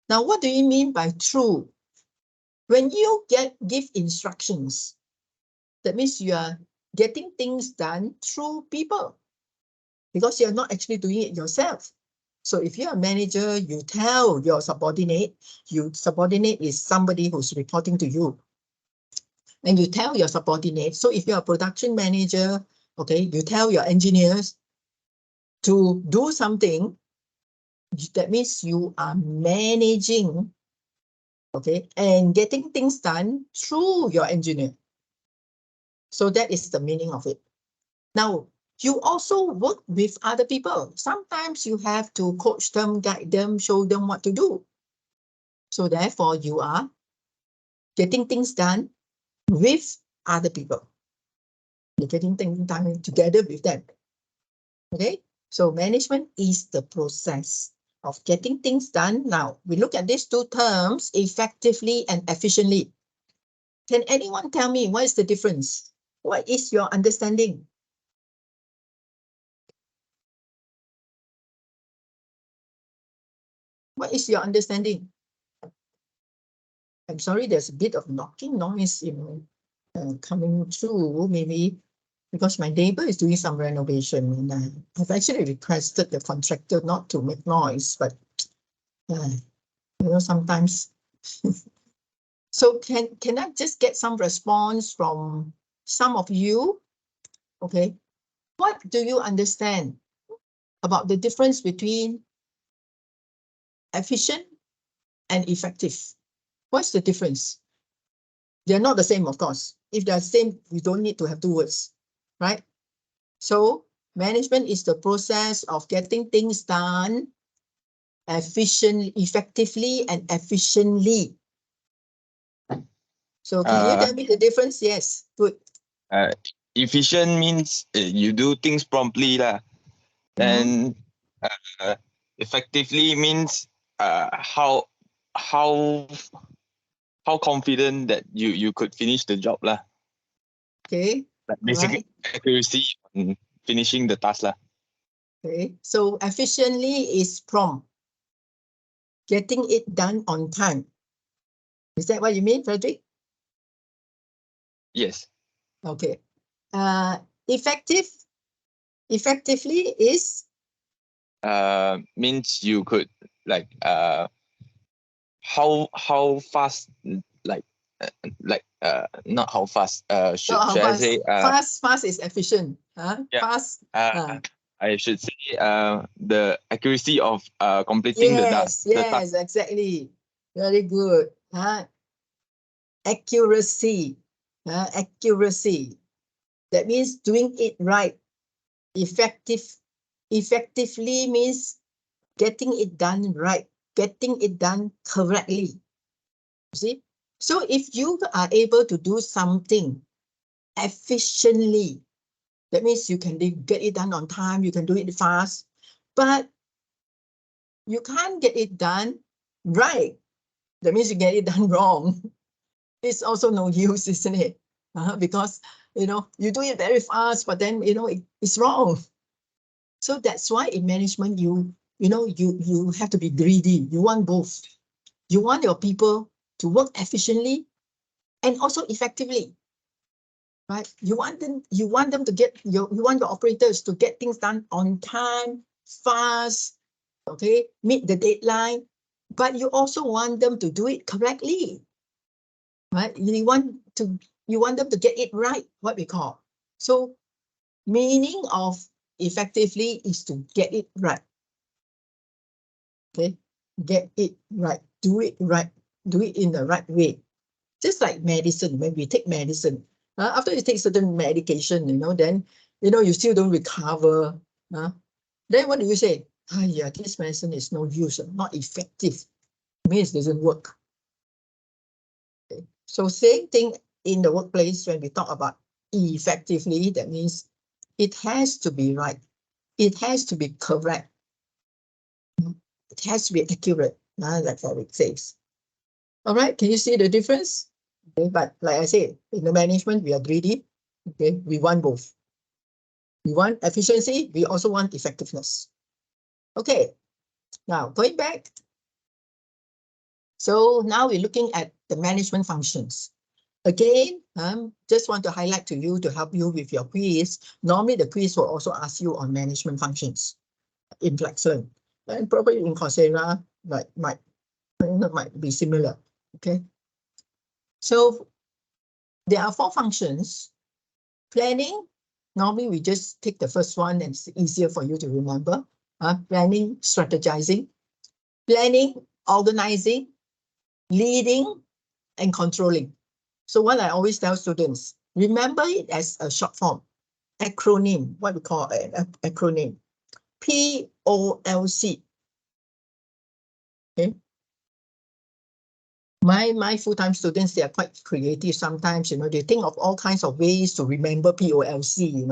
Now, what do you mean by through? When you give instructions, that means you are getting things done through people because you're not actually doing it yourself. So if you're a manager, you tell your subordinate, subordinate is somebody who's reporting to you. And you tell your subordinate. So if you're a production manager, okay, you tell your engineers to do something. That means you are managing, okay, and getting things done through your engineer. So that is the meaning of it. Now, you also work with other people. Sometimes you have to coach them, guide them, show them what to do. So therefore, you are getting things done with other people. You're getting things done together with them. Okay, so management is the process of getting things done. Now, we look at these two terms, effectively and efficiently. Can anyone tell me what is the difference? What is your understanding? What is your understanding? I'm sorry, there's a bit of knocking noise, coming through, maybe because my neighbor is doing some renovation, and I've actually requested the contractor not to make noise, but sometimes. So can I just get some response from some of you? Okay, what do you understand about the difference between efficient and effective? What's the difference? They're not the same, of course. If they're the same, we don't need to have two words, right? So management is the process of getting things done effectively and efficiently. So can you tell me the difference? Yes, good. Efficient means you do things promptly lah. And effectively means how confident that you could finish the job lah. Okay. Like basically accuracy on finishing the task lah. Okay. So efficiently is prompt, getting it done on time. Is that what you mean, Frederick? Yes. Okay. Effectively is means you could like how fast not how fast should I say fast is efficient. Yeah. Fast. I should say the accuracy of completing the task. Yes, exactly. Very good. Accuracy. Accuracy. That means doing it right. Effectively means getting it done right, getting it done correctly. See? So if you are able to do something efficiently, that means you can get it done on time, you can do it fast, but you can't get it done right. That means you get it done wrong. It's also no use, isn't it? Because, you do it very fast, but then, it's wrong. So that's why in management, you have to be greedy. You want both. You want your people to work efficiently and also effectively, right? You want them to you want your operators to get things done on time, fast, okay, meet the deadline, but you also want them to do it correctly, right? You want them to get it right, what we call. So meaning of effectively is to get it right. Okay, get it right, do it right, do it in the right way. Just like medicine, when we take medicine, after you take certain medication, then, you still don't recover. Then what do you say? Yeah, this medicine is no use, not effective. It means it doesn't work. Okay. So same thing in the workplace when we talk about effectively, that means it has to be right. It has to be correct. It has to be accurate, like Frederick says. All right, can you see the difference? Okay, but like I said, in the management, we are greedy. Okay, we want both. We want efficiency, we also want effectiveness. Okay, now going back. So now we're looking at the management functions. Again, just want to highlight to you to help you with your quiz. Normally the quiz will also ask you on management functions in Flexlearn, and probably in Coursera might be similar. Okay, so there are 4 functions. Planning, normally we just take the first one and it's easier for you to remember. Planning, strategizing, planning, organizing, leading, and controlling. So what I always tell students, remember it as a short form, acronym, what we call an acronym, POLC. Okay. My full-time students, they are quite creative sometimes, they think of all kinds of ways to remember POLC,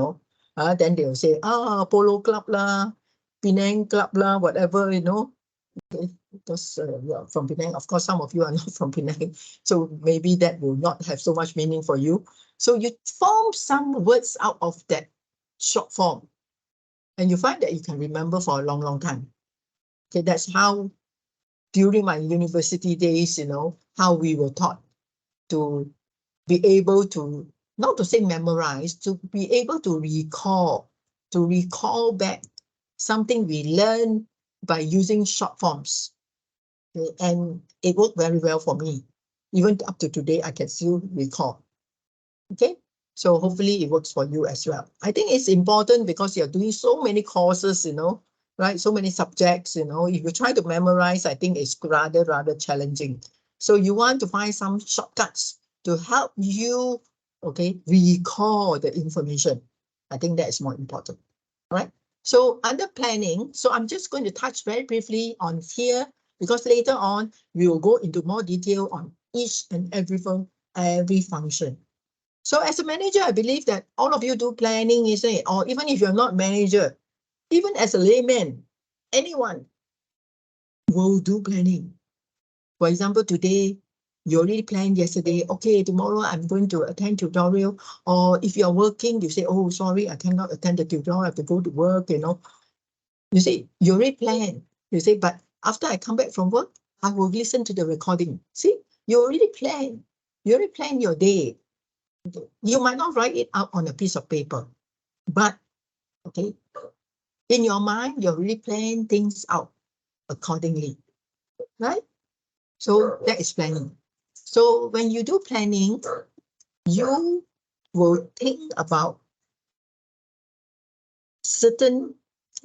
then they'll say, Polo Club lah, Penang Club lah, whatever, Okay. Because from Penang, of course, some of you are not from Penang, so maybe that will not have so much meaning for you. So you form some words out of that short form, and you find that you can remember for a long, long time. Okay, that's how during my university days, how we were taught to be able to, not to say memorize, to be able to recall back something we learned by using short forms. Okay, and it worked very well for me. Even up to today, I can still recall. Okay, so hopefully it works for you as well. I think it's important because you're doing so many courses, right? So many subjects, if you try to memorize, I think it's rather challenging. So you want to find some shortcuts to help you, okay, recall the information. I think that is more important. All right. So under planning, so I'm just going to touch very briefly on here, because later on we will go into more detail on each and every function. So as a manager, I believe that all of you do planning, isn't it? Or even if you're not manager, even as a layman, anyone will do planning. For example, today, you already planned yesterday, okay, tomorrow I'm going to attend tutorial. Or if you're working, you say, oh, sorry, I cannot attend the tutorial, I have to go to work, you know. You see, you already planned. You say, but after I come back from work, I will listen to the recording. See, you already planned. You already planned your day. You might not write it out on a piece of paper, but okay, in your mind, you already plan things out accordingly, right? So that is planning. So when you do planning, you will think about certain,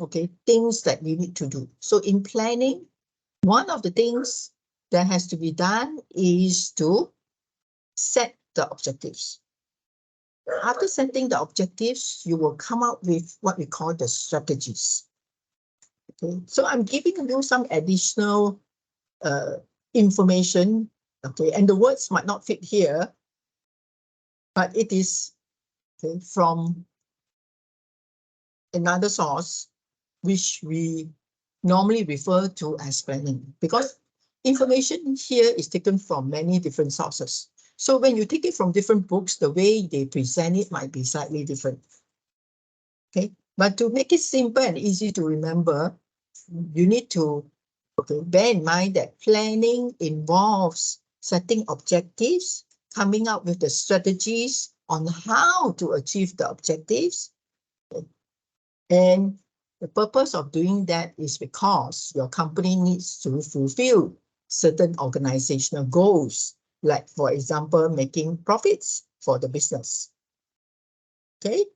okay, things that you need to do. So in planning, one of the things that has to be done is to set the objectives. After setting the objectives, you will come up with what we call the strategies. Okay, so I'm giving you some additional information, okay, and the words might not fit here, but it is okay, from another source, which we normally refer to as planning, because information here is taken from many different sources. So when you take it from different books, the way they present it might be slightly different. Okay, but to make it simple and easy to remember, you need to bear in mind that planning involves setting objectives, coming up with the strategies on how to achieve the objectives. And the purpose of doing that is because your company needs to fulfill certain organizational goals, like, for example, making profits for the business. Okay,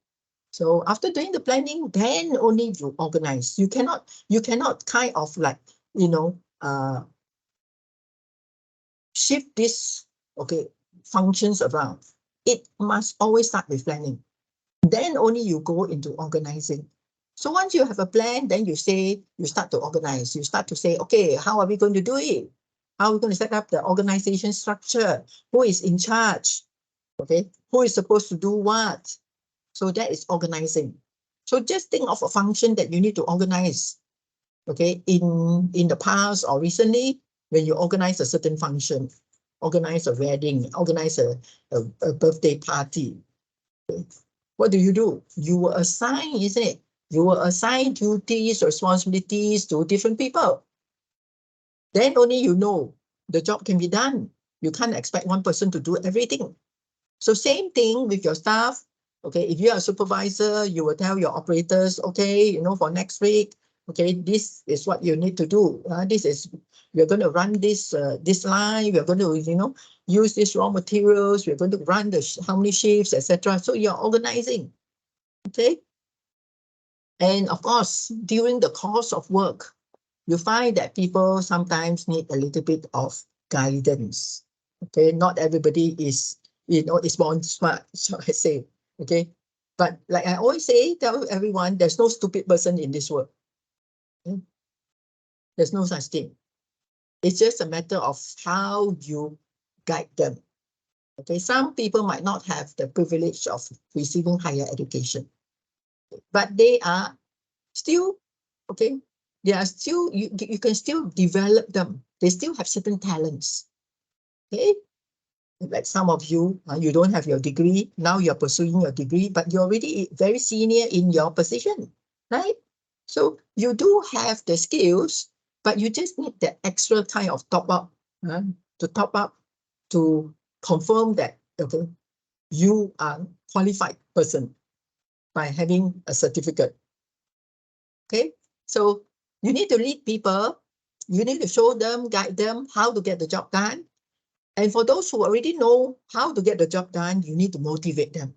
so after doing the planning, then only you organize. You cannot kind of like, you know, shift this, okay, functions around. It must always start with planning. Then only you go into organizing. So once you have a plan, then you start to organize. You start to say, okay, how are we going to do it? How are we going to set up the organization structure? Who is in charge? Okay, who is supposed to do what? So that is organizing. So just think of a function that you need to organize. Okay, in the past or recently, when you organize a certain function, organize a wedding, organize a birthday party. Okay. What do? You will assign, isn't it? You will assign duties, responsibilities to different people. Then only you know the job can be done. You can't expect one person to do everything. So same thing with your staff. Okay, if you are a supervisor, you will tell your operators, okay, you know, for next week, okay, this is what you need to do. We're going to run this this line. We're going to, you know, use these raw materials. We're going to run how many shifts, etc. So you're organizing. Okay. And of course, during the course of work, you find that people sometimes need a little bit of guidance. Okay, not everybody is, you know, is born smart, so I say. Okay, but like I always say, tell everyone, there's no stupid person in this world. Okay? There's no such thing. It's just a matter of how you guide them. Okay, some people might not have the privilege of receiving higher education, but they are still, okay, they are still, you can still develop them. They still have certain talents. Okay, like some of you, you don't have your degree. Now you're pursuing your degree, but you're already very senior in your position, right? So you do have the skills, but you just need that extra kind of top up, to confirm that, okay, you are qualified person by having a certificate. Okay, so you need to lead people. You need to show them, guide them how to get the job done. And for those who already know how to get the job done, you need to motivate them.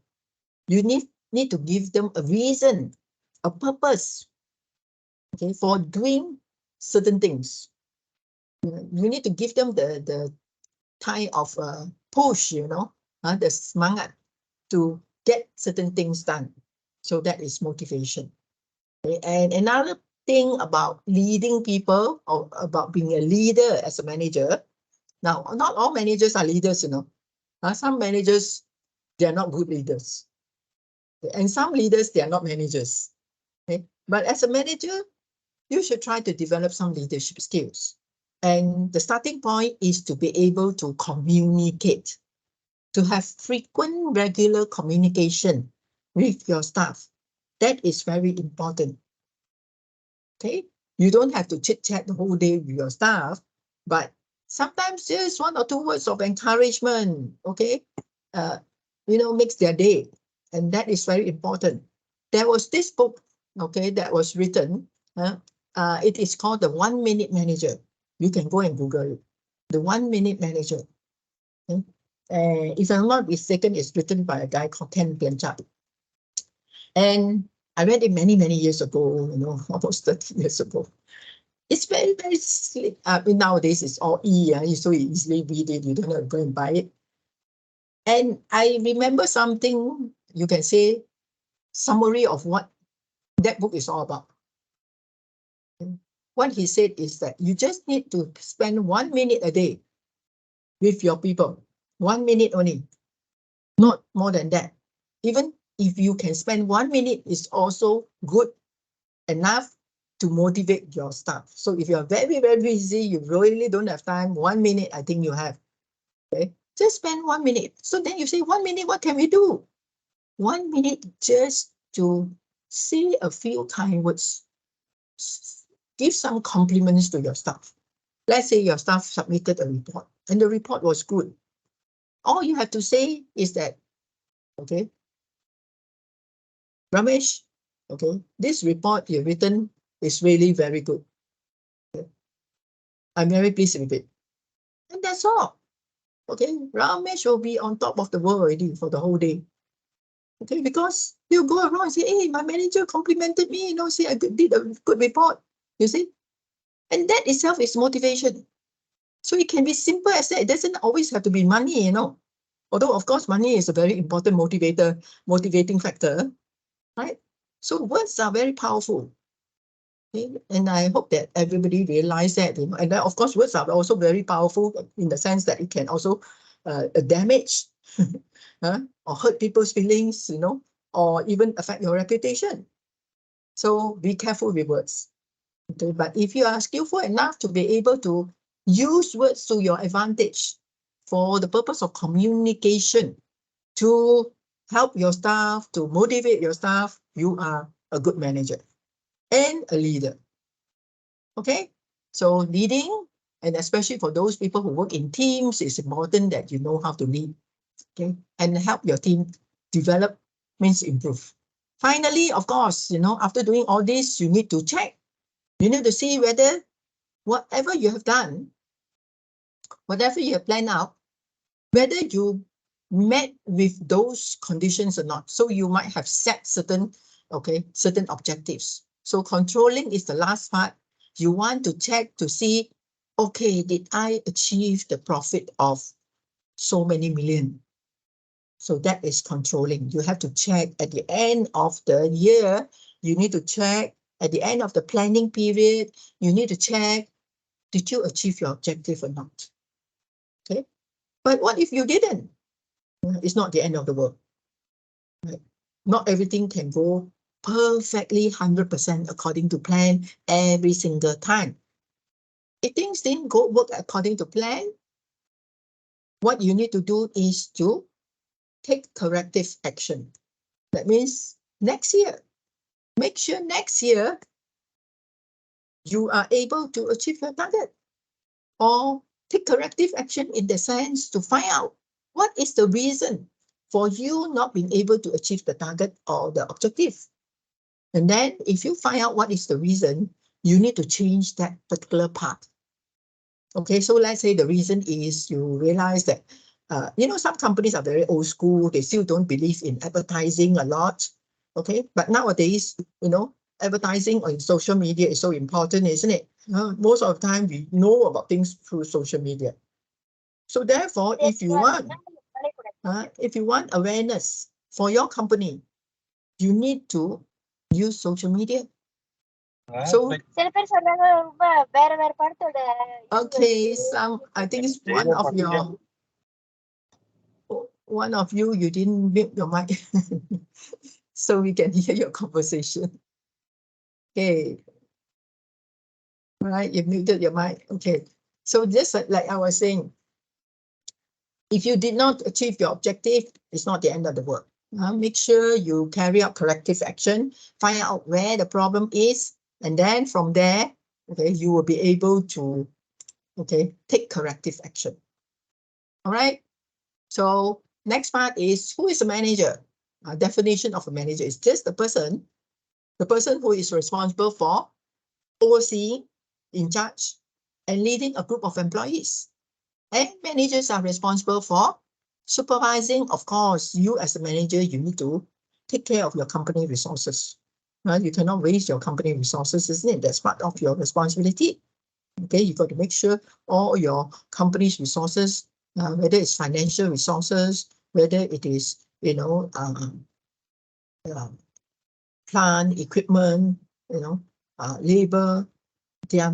You need to give them a reason, a purpose, okay, for doing certain things. You need to give them the kind of push, you know, the semangat to get certain things done. So that is motivation. Okay? And another thing about leading people or about being a leader as a manager. Now, not all managers are leaders, you know. Some managers, they are not good leaders. And some leaders, they are not managers. Okay? But as a manager, you should try to develop some leadership skills. And the starting point is to be able to communicate, to have frequent, regular communication with your staff. That is very important. Okay, you don't have to chit chat the whole day with your staff, but sometimes just 1 or 2 words of encouragement, okay, makes their day, and that is very important. There was this book, okay, that was written. It is called The 1 Minute Manager. You can go and Google it. The 1 Minute Manager. Okay? If I'm not mistaken, it's written by a guy called Ken Blanchard. And I read it many, many years ago, almost 30 years ago. It's very, very slick. Nowadays, it's all you so easily read it. You don't have to go and buy it. And I remember something, you can say, summary of what that book is all about. What he said is that you just need to spend 1 minute a day with your people. 1 minute only, not more than that. Even if you can spend 1 minute, is also good enough to motivate your staff. So if you're very, very busy, you really don't have time, 1 minute, I think you have. Okay, just spend 1 minute. So then you say, 1 minute, what can we do? 1 minute just to say a few kind words. Give some compliments to your staff. Let's say your staff submitted a report and the report was good. All you have to say is that, okay, Ramesh, okay, this report you've written is really very good. Okay. I'm very pleased with it. And that's all. Okay, Ramesh will be on top of the world already for the whole day. Okay, because you go around and say, hey, my manager complimented me, say I did a good report, you see? And that itself is motivation. So it can be simple as that. It doesn't always have to be money, Although, of course, money is a very important motivating factor, right? So words are very powerful. Okay? And I hope that everybody realize that, And then, of course, words are also very powerful in the sense that it can also damage or hurt people's feelings, or even affect your reputation. So be careful with words. Okay? But if you are skillful enough to be able to use words to your advantage for the purpose of communication, to help your staff, to motivate your staff, you are a good manager and a leader. Okay, so leading, and especially for those people who work in teams, it's important that you know how to lead, okay, and help your team develop, means improve. Finally, of course, after doing all this, you need to check. You need to see whether whatever you have done, whatever you have planned out, whether you met with those conditions or not. So you might have set certain objectives. So controlling is the last part. You want to check to see, okay, did I achieve the profit of so many million? So that is controlling. You have to check at the end of the year. You need to check at the end of the planning period. You need to check, did you achieve your objective or not? Okay. But what if you didn't? It's not the end of the world. Right? Not everything can go perfectly 100% according to plan every single time. If things didn't work according to plan, what you need to do is to take corrective action. That means next year, make sure next year you are able to achieve your target, or take corrective action in the sense to find out what is the reason for you not being able to achieve the target or the objective. And then if you find out what is the reason, you need to change that particular part. Okay, so let's say the reason is you realize that, some companies are very old school. They still don't believe in advertising a lot. Okay, but nowadays, advertising on social media is so important, isn't it? Most of the time we know about things through social media. So therefore, if you want awareness for your company, you need to use social media. So okay, I think it's one of you didn't mute your mic, so we can hear your conversation. Okay. All right, you muted your mic. Okay. So just like I was saying, if you did not achieve your objective, it's not the end of the world. Make sure you carry out corrective action, find out where the problem is, and then from there, okay, you will be able to, okay, take corrective action. All right. So next part is, who is a manager? Definition of a manager is just the person who is responsible for overseeing, in charge, and leading a group of employees. And managers are responsible for supervising. Of course, you as a manager, you need to take care of your company resources. Right? You cannot waste your company resources, isn't it? That's part of your responsibility. Okay, you got to make sure all your company's resources, whether it's financial resources, whether it is, plant, equipment, labor, they are,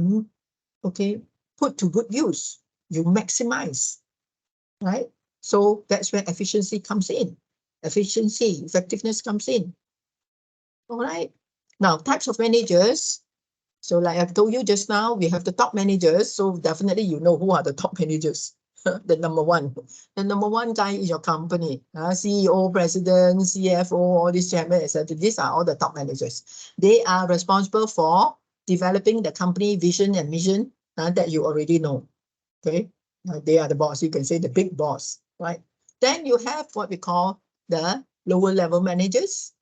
okay, put to good use. You maximize, right? So that's where efficiency comes in. Efficiency, effectiveness comes in. All right. Now, types of managers. So like I've told you just now, we have the top managers. So definitely you know who are the top managers. The number one. The number one guy in your company. CEO, president, CFO, all these chairmen, etc. These are all the top managers. They are responsible for developing the company vision and mission that you already know. Okay. They are the boss. You can say the big boss, right? Then you have what we call the lower level managers,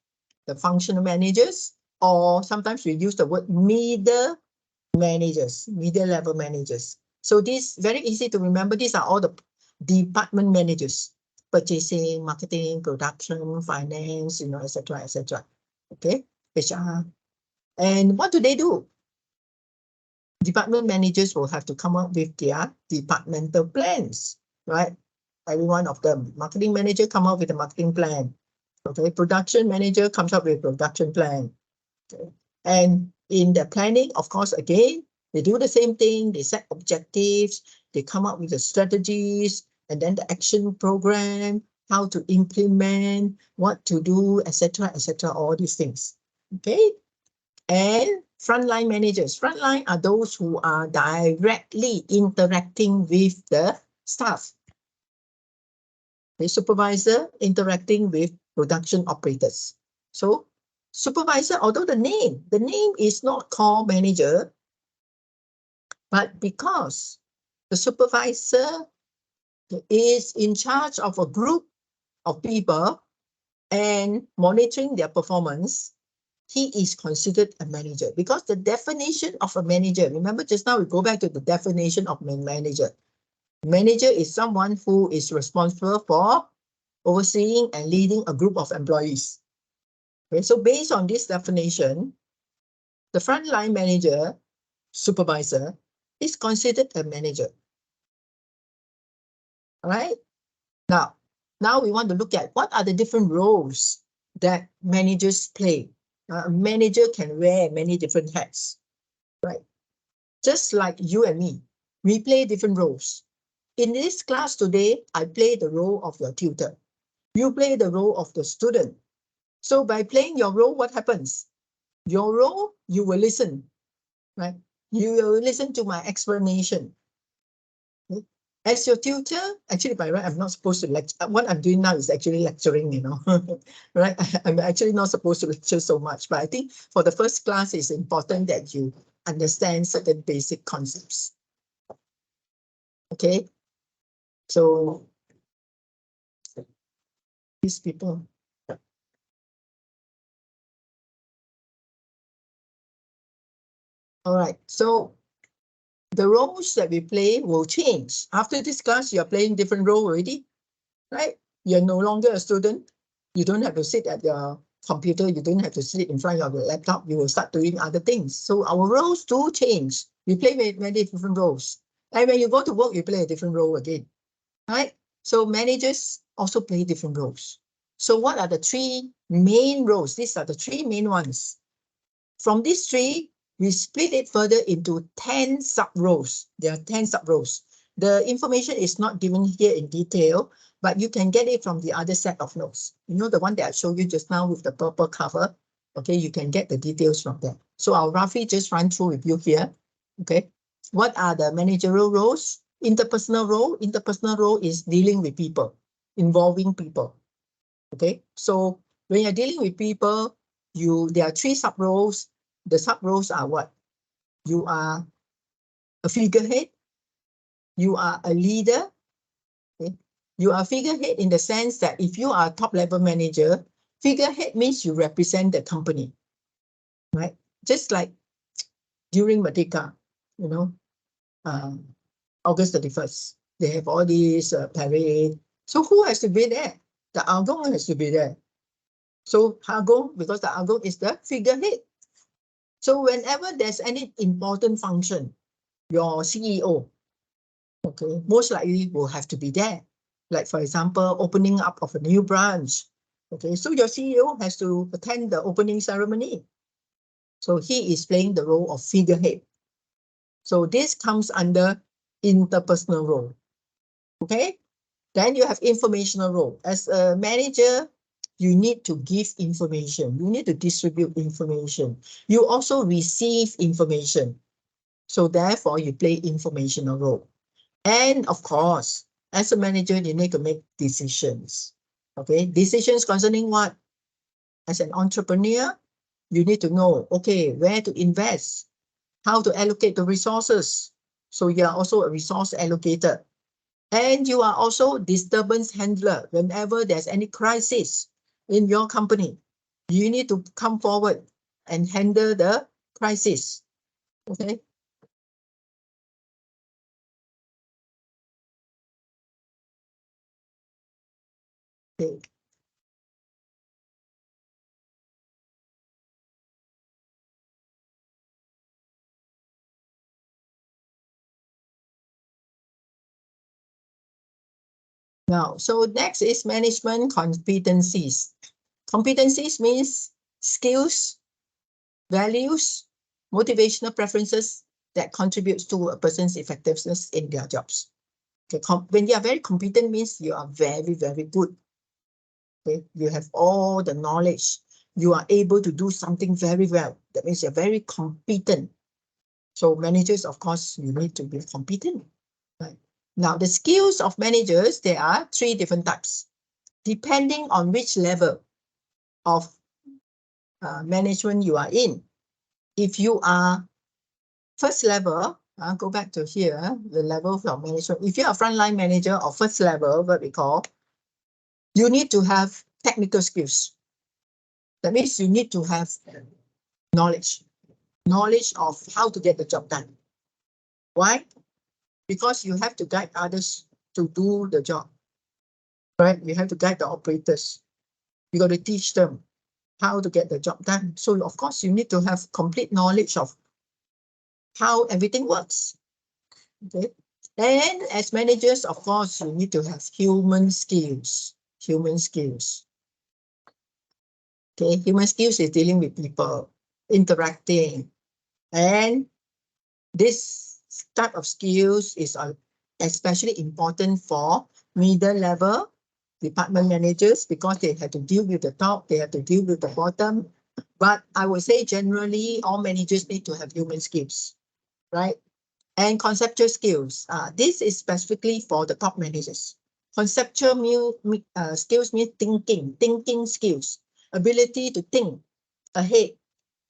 the functional managers, or sometimes we use the word middle managers, middle level managers. So this very easy to remember. These are all the department managers: purchasing, marketing, production, finance, etc., etc. Okay, HR. And what do they do? Department managers will have to come up with their departmental plans, right? Every one of them. Marketing manager come up with a marketing plan. Okay, production manager comes up with a production plan. Okay. And in the planning, of course, again, they do the same thing. They set objectives, they come up with the strategies, and then the action program, how to implement, what to do, etc., etc., all these things. Okay. And frontline managers. Frontline are those who are directly interacting with the staff. The supervisor interacting with production operators. So supervisor, although the name is not called manager, but because the supervisor is in charge of a group of people and monitoring their performance, he is considered a manager. Because the definition of a manager, remember just now we go back to the definition of manager. Manager is someone who is responsible for overseeing and leading a group of employees. Okay, so based on this definition, the frontline manager, supervisor, is considered a manager. All right. Now we want to look at what are the different roles that managers play. A manager can wear many different hats, right? Just like you and me, we play different roles. In this class today, I play the role of your tutor. You play the role of the student. So by playing your role, what happens? Your role, you will listen, right? You will listen to my explanation. Okay? As your tutor, actually by right, I'm not supposed to lecture. What I'm doing now is actually lecturing, right? I'm actually not supposed to lecture so much, but I think for the first class, it's important that you understand certain basic concepts. Okay, so these people. All right, so the roles that we play will change. After this class, you're playing different role already, right? You're no longer a student. You don't have to sit at your computer. You don't have to sit in front of your laptop. You will start doing other things. So our roles do change. We play many different roles. And when you go to work, you play a different role again, right? So managers also play different roles. So what are the three main roles? These are the three main ones. From these three, we split it further into 10 sub-rows. There are 10 sub-rows. The information is not given here in detail, but you can get it from the other set of notes. You know, the one that I showed you just now with the purple cover. Okay, you can get the details from there. So I'll roughly just run through with you here. Okay, what are the managerial roles? Interpersonal role. Interpersonal role is dealing with people, involving people. Okay, so when you're dealing with people, there are 3 sub-roles. The sub-roles are what? You are a figurehead. You are a leader. Okay? You are a figurehead in the sense that if you are a top-level manager, figurehead means you represent the company, right? Just like during Merdeka, you know, August 31st, they have all these parade. So who has to be there? The Agong has to be there. So Agong, because the Agong is the figurehead. So whenever there's any important function, your CEO, okay, most likely will have to be there. Like, for example, opening up of a new branch. Okay, so your CEO has to attend the opening ceremony. So he is playing the role of figurehead. So this comes under interpersonal role. Okay, then you have informational role. As a manager, you need to give information. You need to distribute information. You also receive information. So therefore, you play informational role. And of course, as a manager, you need to make decisions. Okay, decisions concerning what? As an entrepreneur, you need to know, okay, where to invest, how to allocate the resources. So you are also a resource allocator. And you are also disturbance handler. Whenever there's any crisis in your company, you need to come forward and handle the crisis. Okay. Okay. Now, so next is management competencies. Competencies means skills, values, motivational preferences that contributes to a person's effectiveness in their jobs. Okay, when you are very competent means you are very, very good. Okay, you have all the knowledge. You are able to do something very well. That means you're very competent. So managers, of course, you need to be competent. Right? Now, the skills of managers, there are 3 different types, depending on which level of management you are in. If you are first level, go back to here, the level of management. If you're a frontline manager or first level, what we call, you need to have technical skills. That means you need to have knowledge of how to get the job done. Why? Because you have to guide others to do the job, right? You have to guide the operators. You got to teach them how to get the job done. So of course, you need to have complete knowledge of how everything works. Okay. And as managers, of course, you need to have human skills. Human skills. Okay, human skills is dealing with people, interacting. And this type of skills is especially important for middle level department managers because they have to deal with the top, they have to deal with the bottom. But I would say generally all managers need to have human skills, right? And conceptual skills. This is specifically for the top managers. Conceptual skills mean thinking skills, ability to think ahead,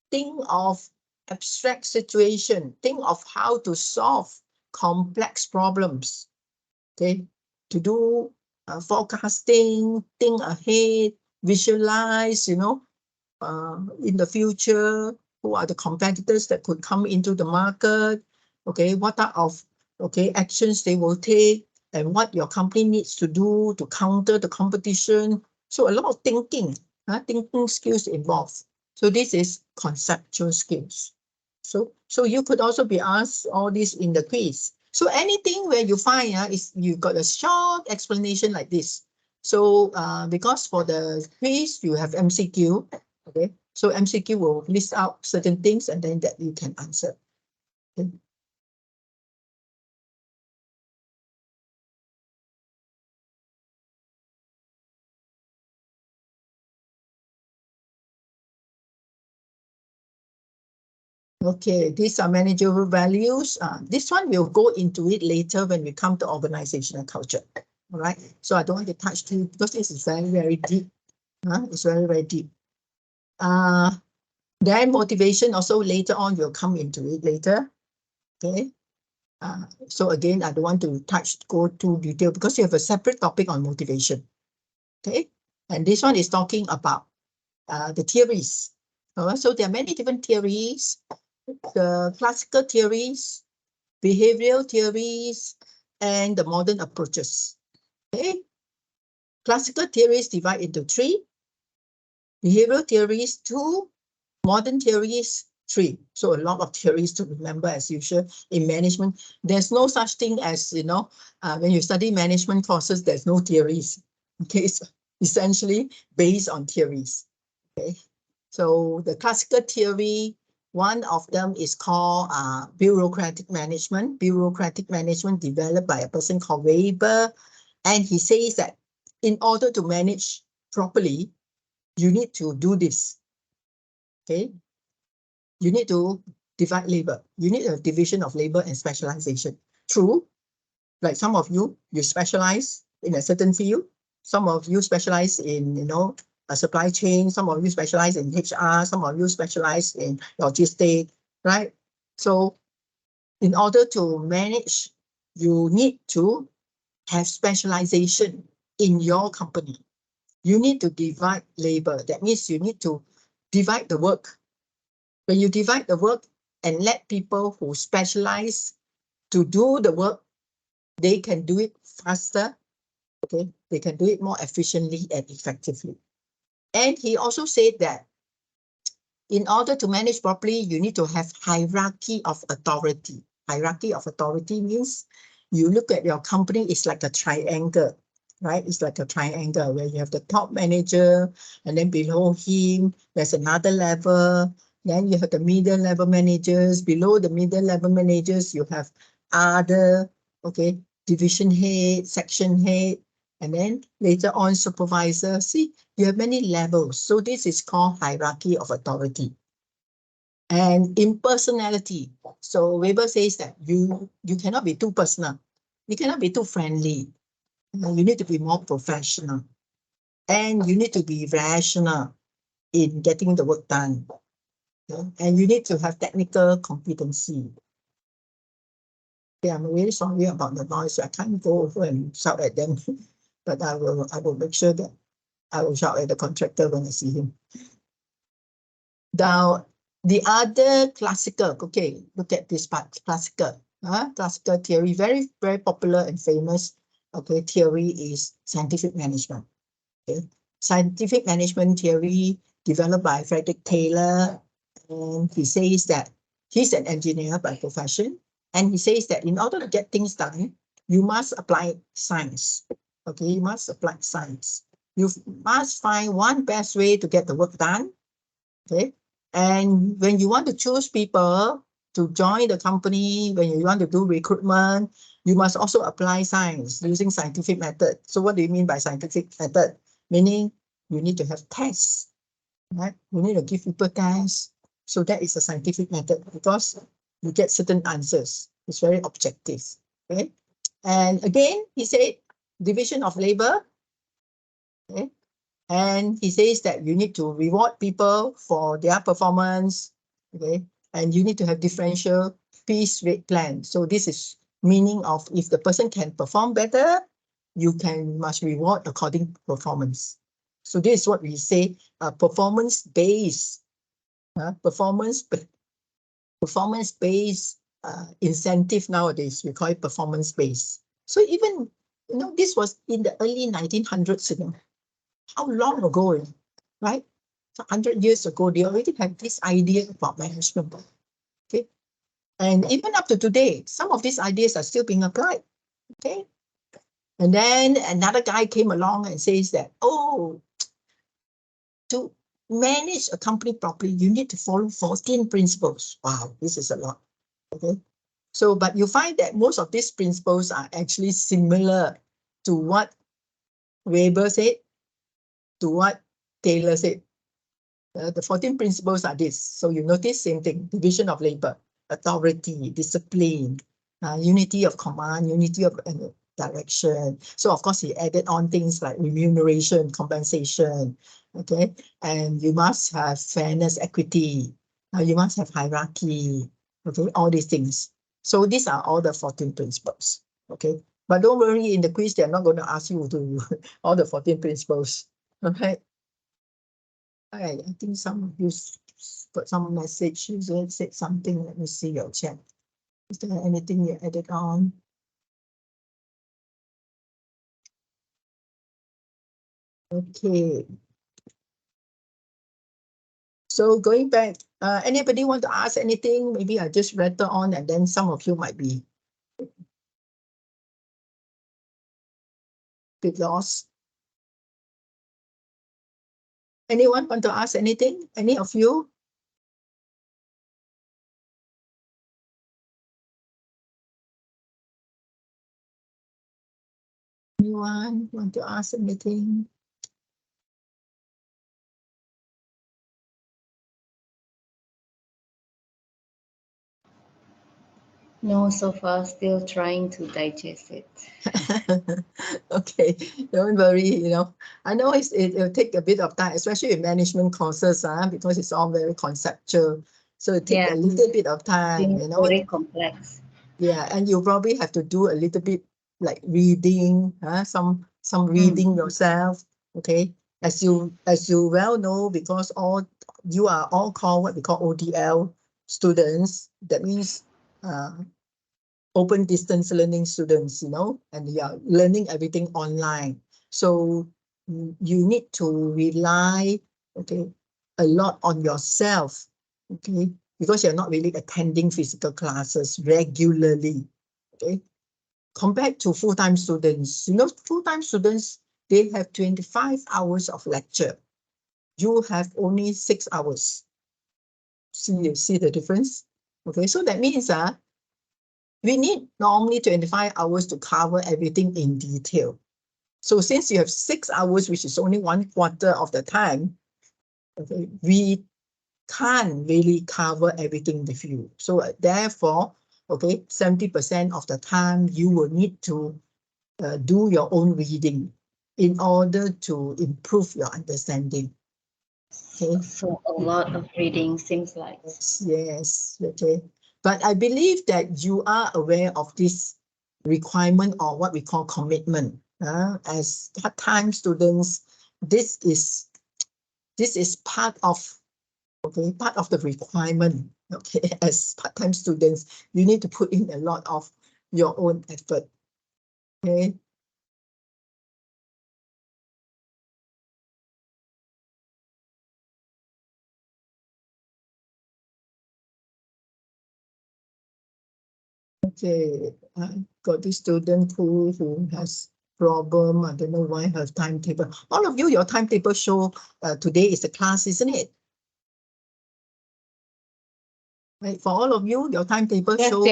think of abstract situation, think of how to solve complex problems, okay, to do forecasting, think ahead, visualize, you know, in the future, who are the competitors that could come into the market, okay, what type of actions they will take, and what your company needs to do to counter the competition. So a lot of thinking skills involved. So this is conceptual skills. So you could also be asked all this in the quiz. So anything where you find is you got a short explanation like this. So because for the quiz you have MCQ, okay, So MCQ will list out certain things and then that you can answer. Okay. Okay, these are managerial values. This one we'll go into it later when we come to organizational culture. All right. So I don't want to touch too because this is very, very deep. It's very, very deep. Then motivation also later on will come into it later. Okay. So again, I don't want to go too detail because you have a separate topic on motivation. Okay. And this one is talking about the theories. So there are many different theories. The classical theories, behavioral theories, and the modern approaches. Okay. Classical theories divide into 3. Behavioral theories 2. Modern theories 3. So a lot of theories to remember as usual in management. There's no such thing as, when you study management courses, there's no theories. Okay, it's essentially based on theories. Okay, so the classical theory, one of them is called bureaucratic management. Bureaucratic management developed by a person called Weber. And he says that in order to manage properly, you need to do this. Okay, you need to divide labor. You need a division of labor and specialization. True, like some of you specialize in a certain field. Some of you specialize in, a supply chain. Some of you specialize in HR. Some of you specialize in logistics, right? So in order to manage, you need to have specialization in your company. You need to divide labor. That means you need to divide the work. When you divide the work and let people who specialize to do the work, they can do it faster. Okay, they can do it more efficiently and effectively. And he also said that in order to manage properly, you need to have hierarchy of authority. Hierarchy of authority means you look at your company, it's like a triangle, right? It's like a triangle where you have the top manager, and then below him, there's another level. Then you have the middle level managers. Below the middle level managers, you have other, okay, division head, section head, and then later on supervisor. See, you have many levels. So this is called hierarchy of authority. And impersonality. So Weber says that you cannot be too personal. You cannot be too friendly. You need to be more professional. And you need to be rational in getting the work done. Okay? And you need to have technical competency. Okay, I'm really sorry about the noise. I can't go over and shout at them. But I will make sure that I will shout at the contractor when I see him. Now, the other classical, okay, look at this part, classical theory, very, very popular and famous, okay, theory is scientific management. Okay, scientific management theory developed by Frederick Taylor, and he says that he's an engineer by profession, and he says that in order to get things done, you must apply science. Okay, you must apply science. You must find one best way to get the work done. Okay, and when you want to choose people to join the company, when you want to do recruitment, you must also apply science using scientific method. So what do you mean by scientific method? Meaning you need to have tests, right? You need to give people tests. So that is a scientific method because you get certain answers. It's very objective. Okay. And again, he said division of labor. Okay. And he says that you need to reward people for their performance. Okay. And you need to have differential piece rate plan. So this is meaning of if the person can perform better, you must reward according to performance. So this is what we say, performance-based incentive nowadays. We call it performance-based. So even, this was in the early 1900s. How long ago, right? So 100 years ago, they already had this idea about management. Okay. And even up to today, some of these ideas are still being applied. Okay. And then another guy came along and says that, manage a company properly, you need to follow 14 principles. Wow, this is a lot. Okay. So, but you find that most of these principles are actually similar to what Weber said, to what Taylor said. The 14 principles are this. So you notice same thing: division of labor, authority, discipline, unity of command, unity of direction. So of course he added on things like remuneration, compensation, okay? And you must have fairness, equity. You must have hierarchy, okay? All these things. So these are all the 14 principles, okay? But don't worry, in the quiz, they're not going to ask you to all the 14 principles, okay? I think some of you got some message, you said something. Let me see your chat. Is there anything you added on? Okay. So going back, anybody want to ask anything? Maybe I just rattle on and then some of you might be a bit lost. Anyone want to ask anything? Any of you? Anyone want to ask anything? No, so far still trying to digest it. Okay, don't worry, you know. I know it'll take a bit of time, especially in management courses, because it's all very conceptual. So it takes a little bit of time, you know. Very complex. Yeah, and you probably have to do a little bit like reading, some reading yourself. Okay, as you well know, because you are all called what we call ODL students. That means open distance learning students, you know, and you are learning everything online. So you need to rely, okay, a lot on yourself, okay, because you're not really attending physical classes regularly, okay. Compared to full-time students, you know, full-time students, they have 25 hours of lecture. You have only 6 hours. You see the difference? Okay, so that means we need normally 25 hours to cover everything in detail. So since you have 6 hours, which is only 1/4 of the time, okay, we can't really cover everything with you. So therefore, okay, 70% of the time you will need to do your own reading in order to improve your understanding. Okay. So a lot of reading seems like. Yes, okay. But I believe that you are aware of this requirement or what we call commitment. As part-time students, this is part of the requirement. Okay, as part-time students, you need to put in a lot of your own effort. Okay. Okay, I got this student who has problem. I don't know why her timetable. All of you, your timetable show today is the class, isn't it? Right, for all of you, your timetable show.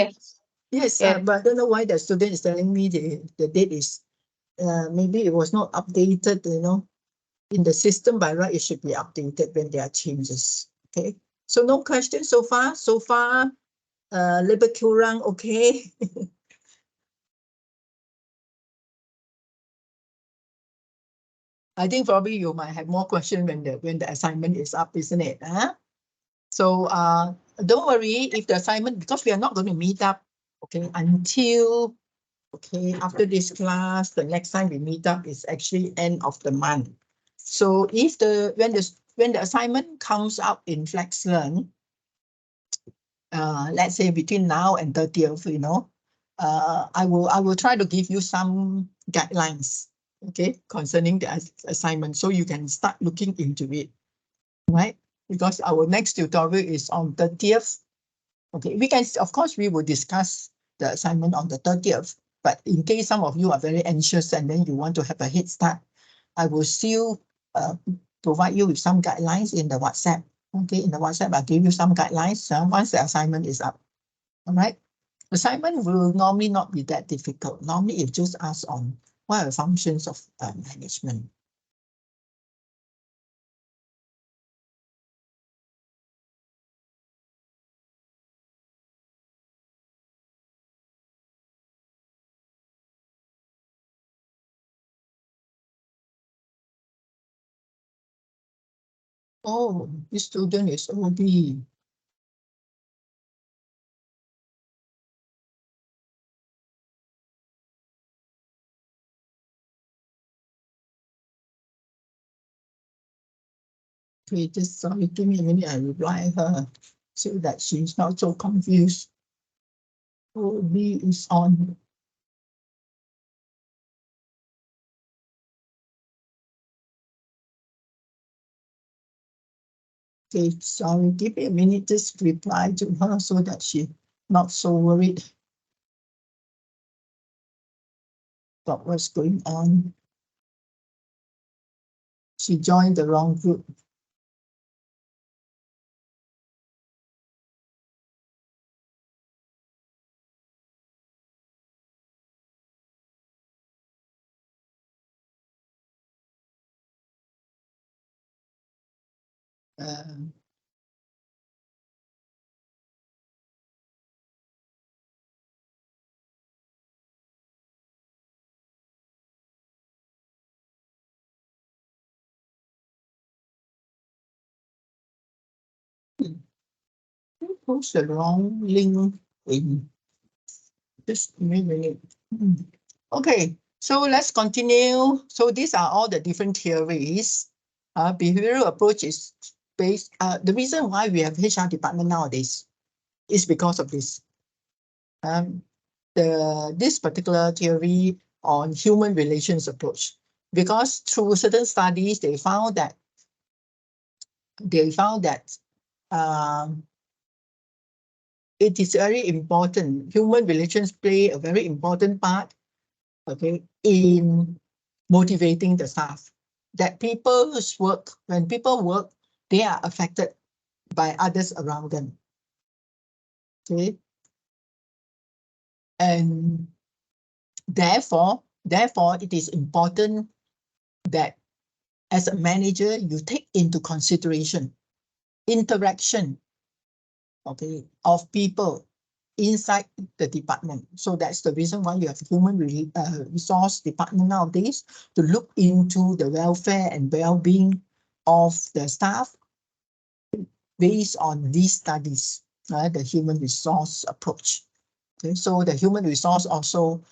Yes, but I don't know why the student is telling me the date is maybe it was not updated, you know. In the system by right, it should be updated when there are changes. Okay, so no questions so far. So far, lebih kurang okay. I think probably you might have more questions when the assignment is up, isn't it? So don't worry if the assignment, because we are not going to meet up, okay, until after this class. The next time we meet up is actually end of the month. So if when the assignment comes up in FlexLearn, let's say between now and 30th, you know, I will try to give you some guidelines, okay, concerning the assignment, so you can start looking into it, right? Because our next tutorial is on 30th. Okay, we can, of course, we will discuss the assignment on the 30th, but in case some of you are very anxious and then you want to have a head start, I will still provide you with some guidelines in the WhatsApp. Okay, in the WhatsApp, I'll give you some guidelines once the assignment is up. All right. Assignment will normally not be that difficult. Normally, it just asks on what are the functions of management. Oh, this student is OB. Okay, just sorry, give me a minute, I reply her so that she's not so confused. OB is on. Okay, sorry, give me a minute, just reply to her so that she's not so worried about what's going on. She joined the wrong group. Post the wrong link in just a minute. Okay, so let's continue. So these are all the different theories. Behavioral approach is based, the reason why we have HR department nowadays is because of this. This particular theory on human relations approach, because through certain studies, they found that it is very important. Human relations play a very important part, okay, in motivating the staff. That people's work, when people work, they are affected by others around them. Okay. And therefore, it is important that as a manager, you take into consideration interaction, okay, of people inside the department. So that's the reason why you have human resource department nowadays, to look into the welfare and well-being of the staff based on these studies, the human resource approach. Okay, so the human resource also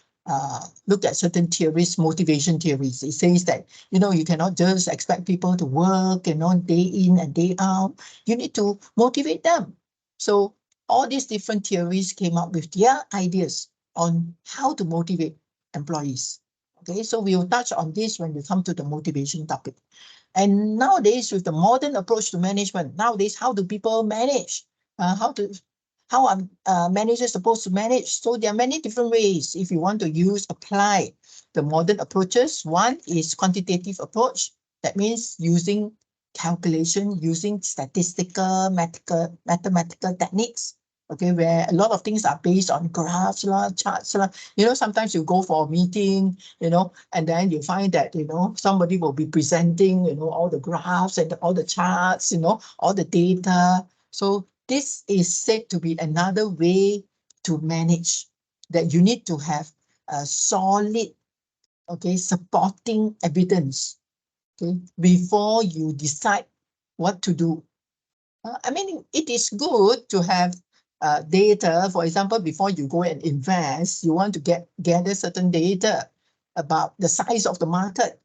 look at certain theories, motivation theories. It says that, you cannot just expect people to work, day in and day out. You need to motivate them. So all these different theories came up with their ideas on how to motivate employees. Okay, so we will touch on this when we come to the motivation topic. And nowadays, with the modern approach to management, nowadays, how do people manage? How are managers supposed to manage? So there are many different ways if you want to apply the modern approaches. One is quantitative approach. That means using calculation, using statistical, mathematical techniques. Okay, where a lot of things are based on graphs, charts. Sometimes you go for a meeting, and then you find that, somebody will be presenting, all the graphs and all the charts, all the data. So this is said to be another way to manage, that you need to have a solid, supporting evidence, before you decide what to do. I mean, it is good to have data. For example, before you go and invest, you want to gather certain data about the size of the market.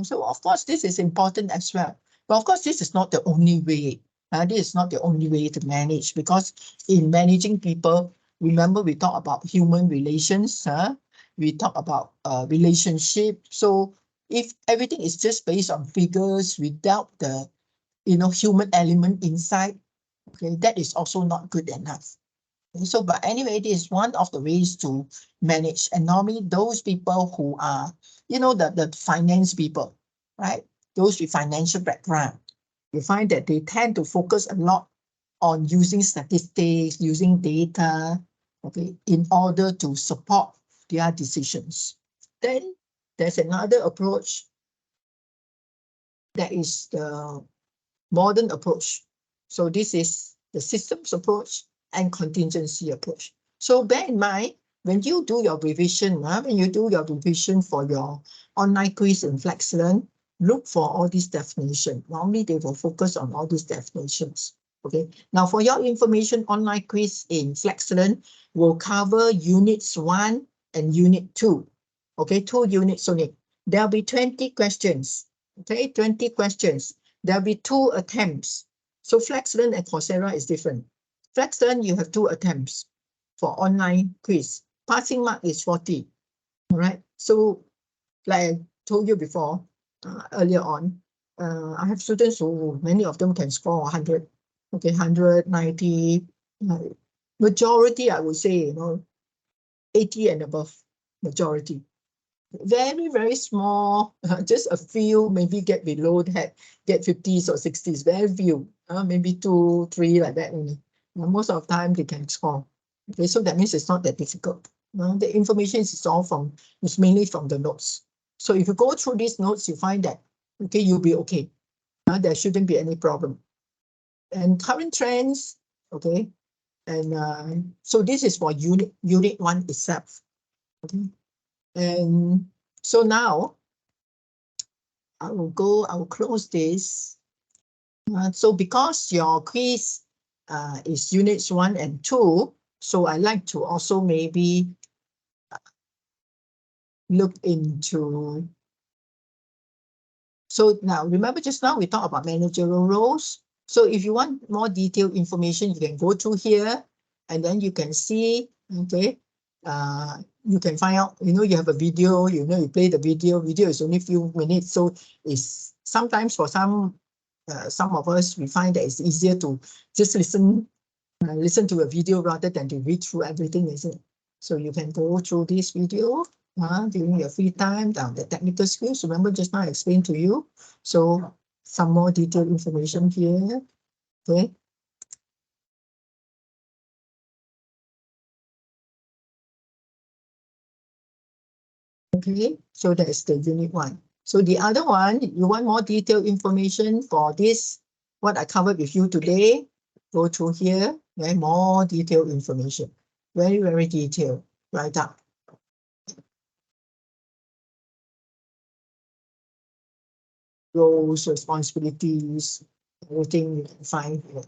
So of course, this is important as well. But of course, this is not the only way. This is not the only way to manage, because in managing people, remember we talk about human relations. We talk about relationship. So if everything is just based on figures without the human element inside, okay, that is also not good enough. Okay, so, but anyway, it is one of the ways to manage. And normally those people who are, the finance people, right? those with financial background. You find that they tend to focus a lot on using statistics, using data, okay, in order to support their decisions. Then there's another approach that is the modern approach. So this is the systems approach and contingency approach. So bear in mind, when you do your revision, when you do your revision for your online quiz in Flexcellent, look for all these definitions. Normally they will focus on all these definitions. Okay. Now for your information, online quiz in Flexcellent will cover units 1 and unit 2. Okay, 2 units only. There'll be 20 questions. Okay, 20 questions. There'll be 2 attempts. So Flexcellent and Coursera is different. Flexcellent, you have 2 attempts for online quiz. Passing mark is 40. All right. So like I told you before, earlier on, I have students who, many of them can score 100. Okay, 100, 90. Majority, I would say, 80 and above, majority. Very, very small, just a few maybe get below that, get 50s or 60s, very few, maybe 2, 3 like that only. Most of the time they can score. Okay, so that means it's not that difficult. The information is all it's mainly from the notes. So if you go through these notes, you find that, okay, you'll be okay. There shouldn't be any problem. And current trends, okay, and so this is for unit 1 itself. Okay. And so now I will close this. So because your quiz is units 1 and 2, so I like to also maybe look into. So now remember just now we talked about managerial roles. So if you want more detailed information, you can go through here and then you can see, okay, you can find out, you have a video, you play the video is only a few minutes. So it's sometimes for some of us, we find that it's easier to just listen to a video rather than to read through everything, isn't it? So you can go through this video during your free time, the technical skills. Remember just now I explained to you. So some more detailed information here. Okay. Okay, so that's the unit 1. So the other one, you want more detailed information for this, what I covered with you today, go through here, more detailed information. Very, very detailed, right up. Roles, responsibilities, everything you can find here.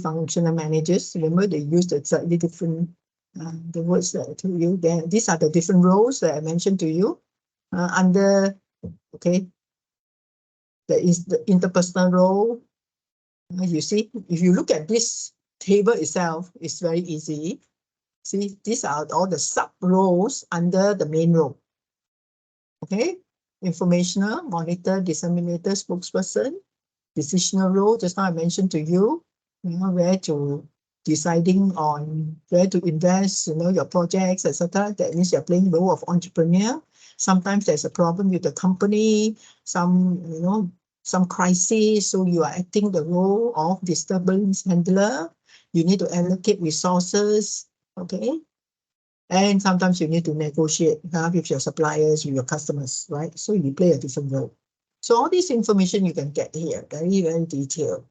Functional managers, remember they use the slightly different the words that I told you there. These are the different roles that I mentioned to you under, okay, there is the interpersonal role. You see, if you look at this table itself, it's very easy. See, these are all the sub roles under the main role. Okay, informational, monitor, disseminator, spokesperson, decisional role. Just now I mentioned to you, where to deciding on where to invest, your projects, etc. That means you're playing the role of entrepreneur. Sometimes there's a problem with the company, some crisis, so you are acting the role of disturbance handler. You need to allocate resources, okay? And sometimes you need to negotiate with your suppliers, with your customers, right? So you play a different role. So all this information you can get here, very, very detailed.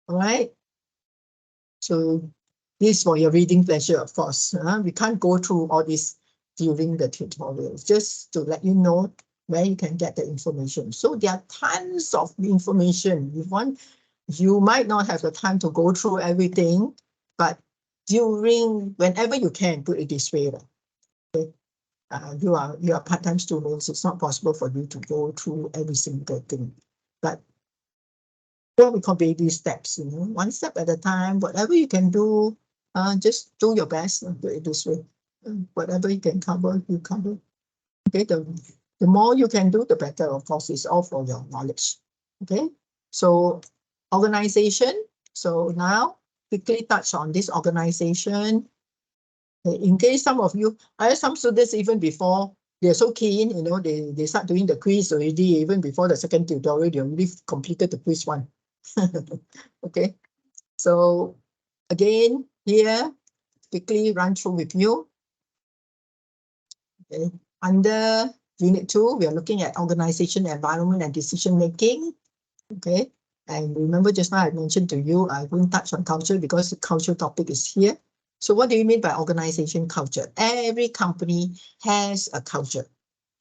All right. So this is for your reading pleasure, of course. We can't go through all this during the tutorial, just to let you know where you can get the information. So there are tons of information. You might not have the time to go through everything, but whenever you can, put it this way. Okay? You are part-time students. It's not possible for you to go through every single thing, but what we call baby steps, one step at a time, whatever you can do, just do your best and do it this way. Whatever you can cover, you cover. Okay, the more you can do, the better, of course. It's all for your knowledge. Okay, so organization. So now quickly touch on this organization. In case some of you, I have some students even before, they're so keen, you know, they start doing the quiz already, even before the second tutorial, they already completed the quiz one. Okay, so again, here, quickly run through with you. Okay. Under Unit 2, we are looking at organization, environment, and decision making. Okay, and remember just now I mentioned to you, I won't touch on culture because the culture topic is here. So what do you mean by organization culture? Every company has a culture.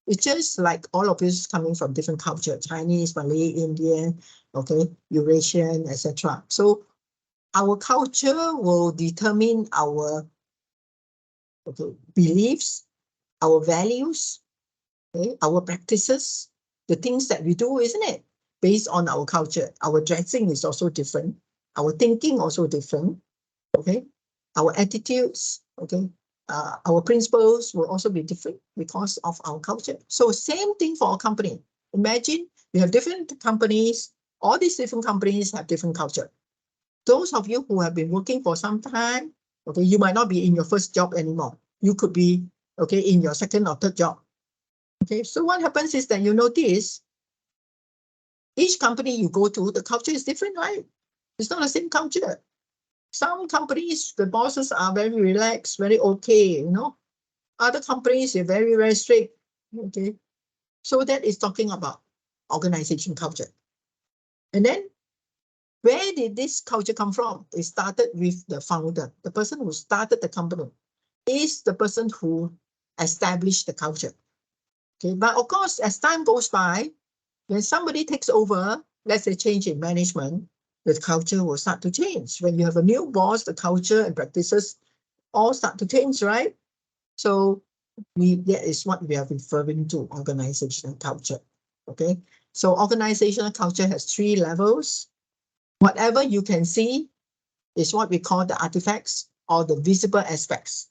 It's just like all of us coming from different culture, Chinese, Malay, Indian, okay, Eurasian, etc. So our culture will determine our beliefs, our values, okay, our practices, the things that we do, isn't it? Based on our culture. Our dressing is also different. Our thinking also different. Okay. Our attitudes, okay. Our principles will also be different because of our culture. So same thing for a company. Imagine you have different companies. All these different companies have different culture. Those of you who have been working for some time, okay, you might not be in your first job anymore. You could be, okay, in your second or third job. Okay, so what happens is that you notice each company you go to, the culture is different, right? It's not the same culture. Some companies, the bosses are very relaxed, very okay, you know. Other companies, they're very, very strict. Okay, so that is talking about organization culture. And then where did this culture come from? It started with the founder. The person who started the company is the person who established the culture. Okay, but of course, as time goes by, when somebody takes over, let's say change in management, the culture will start to change. When you have a new boss, the culture and practices all start to change, right? So that is what we are referring to, organizational culture. Okay, so organizational culture has 3 levels. Whatever you can see is what we call the artifacts or the visible aspects.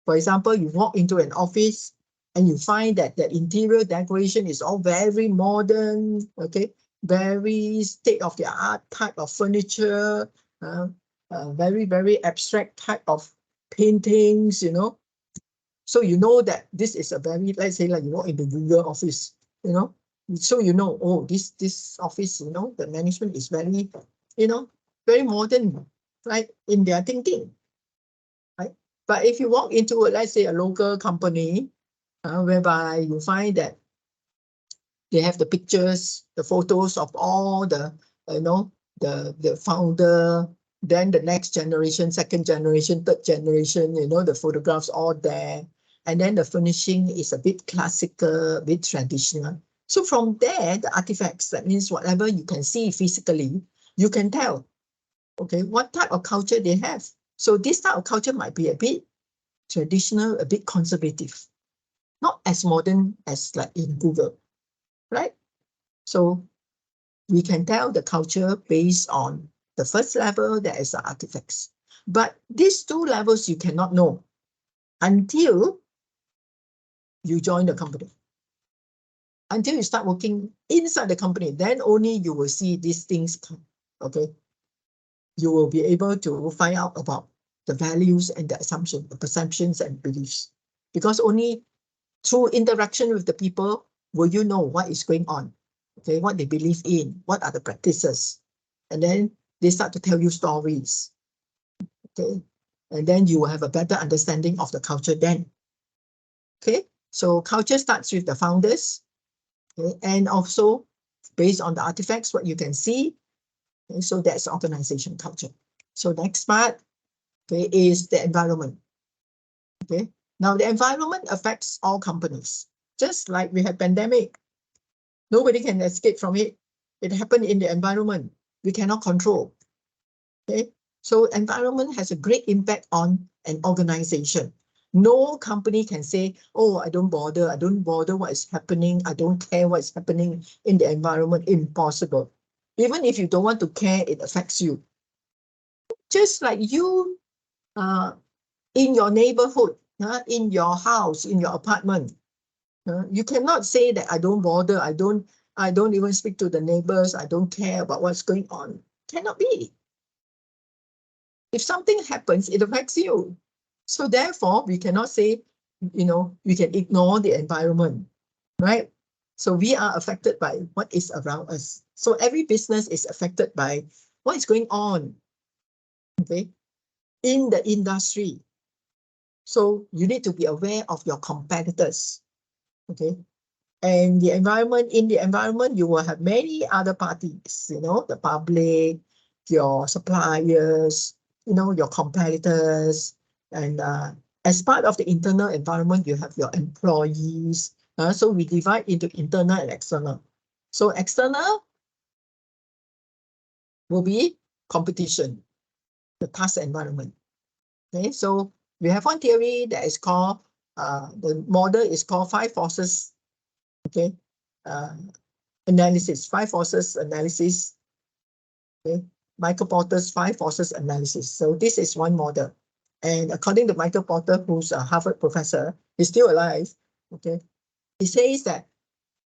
For example, you walk into an office and you find that the interior decoration is all very modern, okay, very state-of-the-art type of furniture, very, very abstract type of paintings, you know. So you know that this is a very, let's say like you walk into Google office, you know, so you know, oh, this office, you know, the management is very, you know, very modern, right, in their thinking. But if you walk into, let's say, a local company, whereby you find that they have the pictures, the photos of all the, you know, the founder, then the next generation, second generation, third generation, you know, the photographs all there. And then the furnishing is a bit classical, a bit traditional. So from there, the artifacts, that means whatever you can see physically, you can tell, okay, what type of culture they have. So this type of culture might be a bit traditional, a bit conservative, not as modern as like in Google, right? So we can tell the culture based on the first level, that is the artifacts. But these 2 levels you cannot know until you join the company. Until you start working inside the company, then only you will see these things come, okay? You will be able to find out about the values and the assumptions, the perceptions and beliefs. Because only through interaction with the people will you know what is going on, okay, what they believe in, what are the practices. And then they start to tell you stories, okay? And then you will have a better understanding of the culture then. Okay, so culture starts with the founders, okay, and also based on the artifacts, what you can see. Okay, so that's organization culture. So next part, okay, is the environment. Okay, now the environment affects all companies. Just like we had pandemic, nobody can escape from it. It happened in the environment. We cannot control. Okay, so environment has a great impact on an organization. No company can say, oh, I don't bother what is happening. I don't care what is happening in the environment. Impossible. Even if you don't want to care, it affects you. Just like you in your neighborhood, in your house, in your apartment, you cannot say that I don't bother, I don't even speak to the neighbors, I don't care about what's going on. Cannot be. If something happens, it affects you. So therefore, we cannot say, we can ignore the environment, right? So we are affected by what is around us. So every business is affected by what is going on, okay, in the industry. So you need to be aware of your competitors, okay? And in the environment, you will have many other parties, the public, your suppliers, your competitors. And as part of the internal environment, you have your employees. So we divide into internal and external. So external will be competition, the task environment. Okay, so we have one theory that is called, the model is called 5 forces, okay, analysis, 5 forces analysis, okay, Michael Porter's 5 forces analysis. So this is one model. And according to Michael Porter, who's a Harvard professor, he's still alive, okay, he says that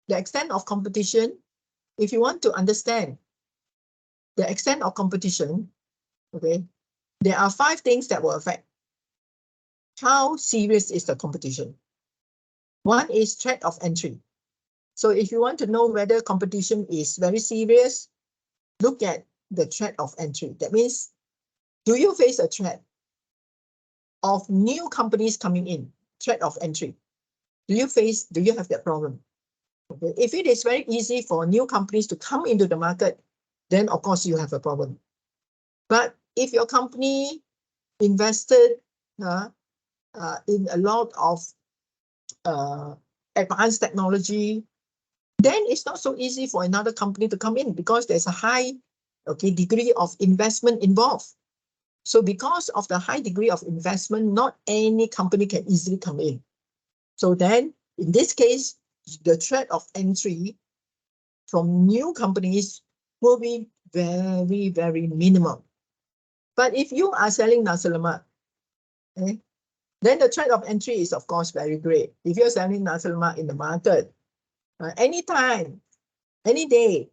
the extent of competition, if you want to understand the extent of competition, okay, there are 5 things that will affect how serious is the competition. One is threat of entry. So if you want to know whether competition is very serious, look at the threat of entry. That means, do you face a threat of new companies coming in? Threat of entry. Do you have that problem? Okay. If it is very easy for new companies to come into the market, then of course you have a problem. But if your company invested in a lot of advanced technology, then it's not so easy for another company to come in because there's a high degree of investment involved. So because of the high degree of investment, not any company can easily come in. So then in this case, the threat of entry from new companies will be very, very minimal. But if you are selling nasi lemak, okay, then the threat of entry is of course very great. If you're selling nasi lemak in the market, anytime, any day,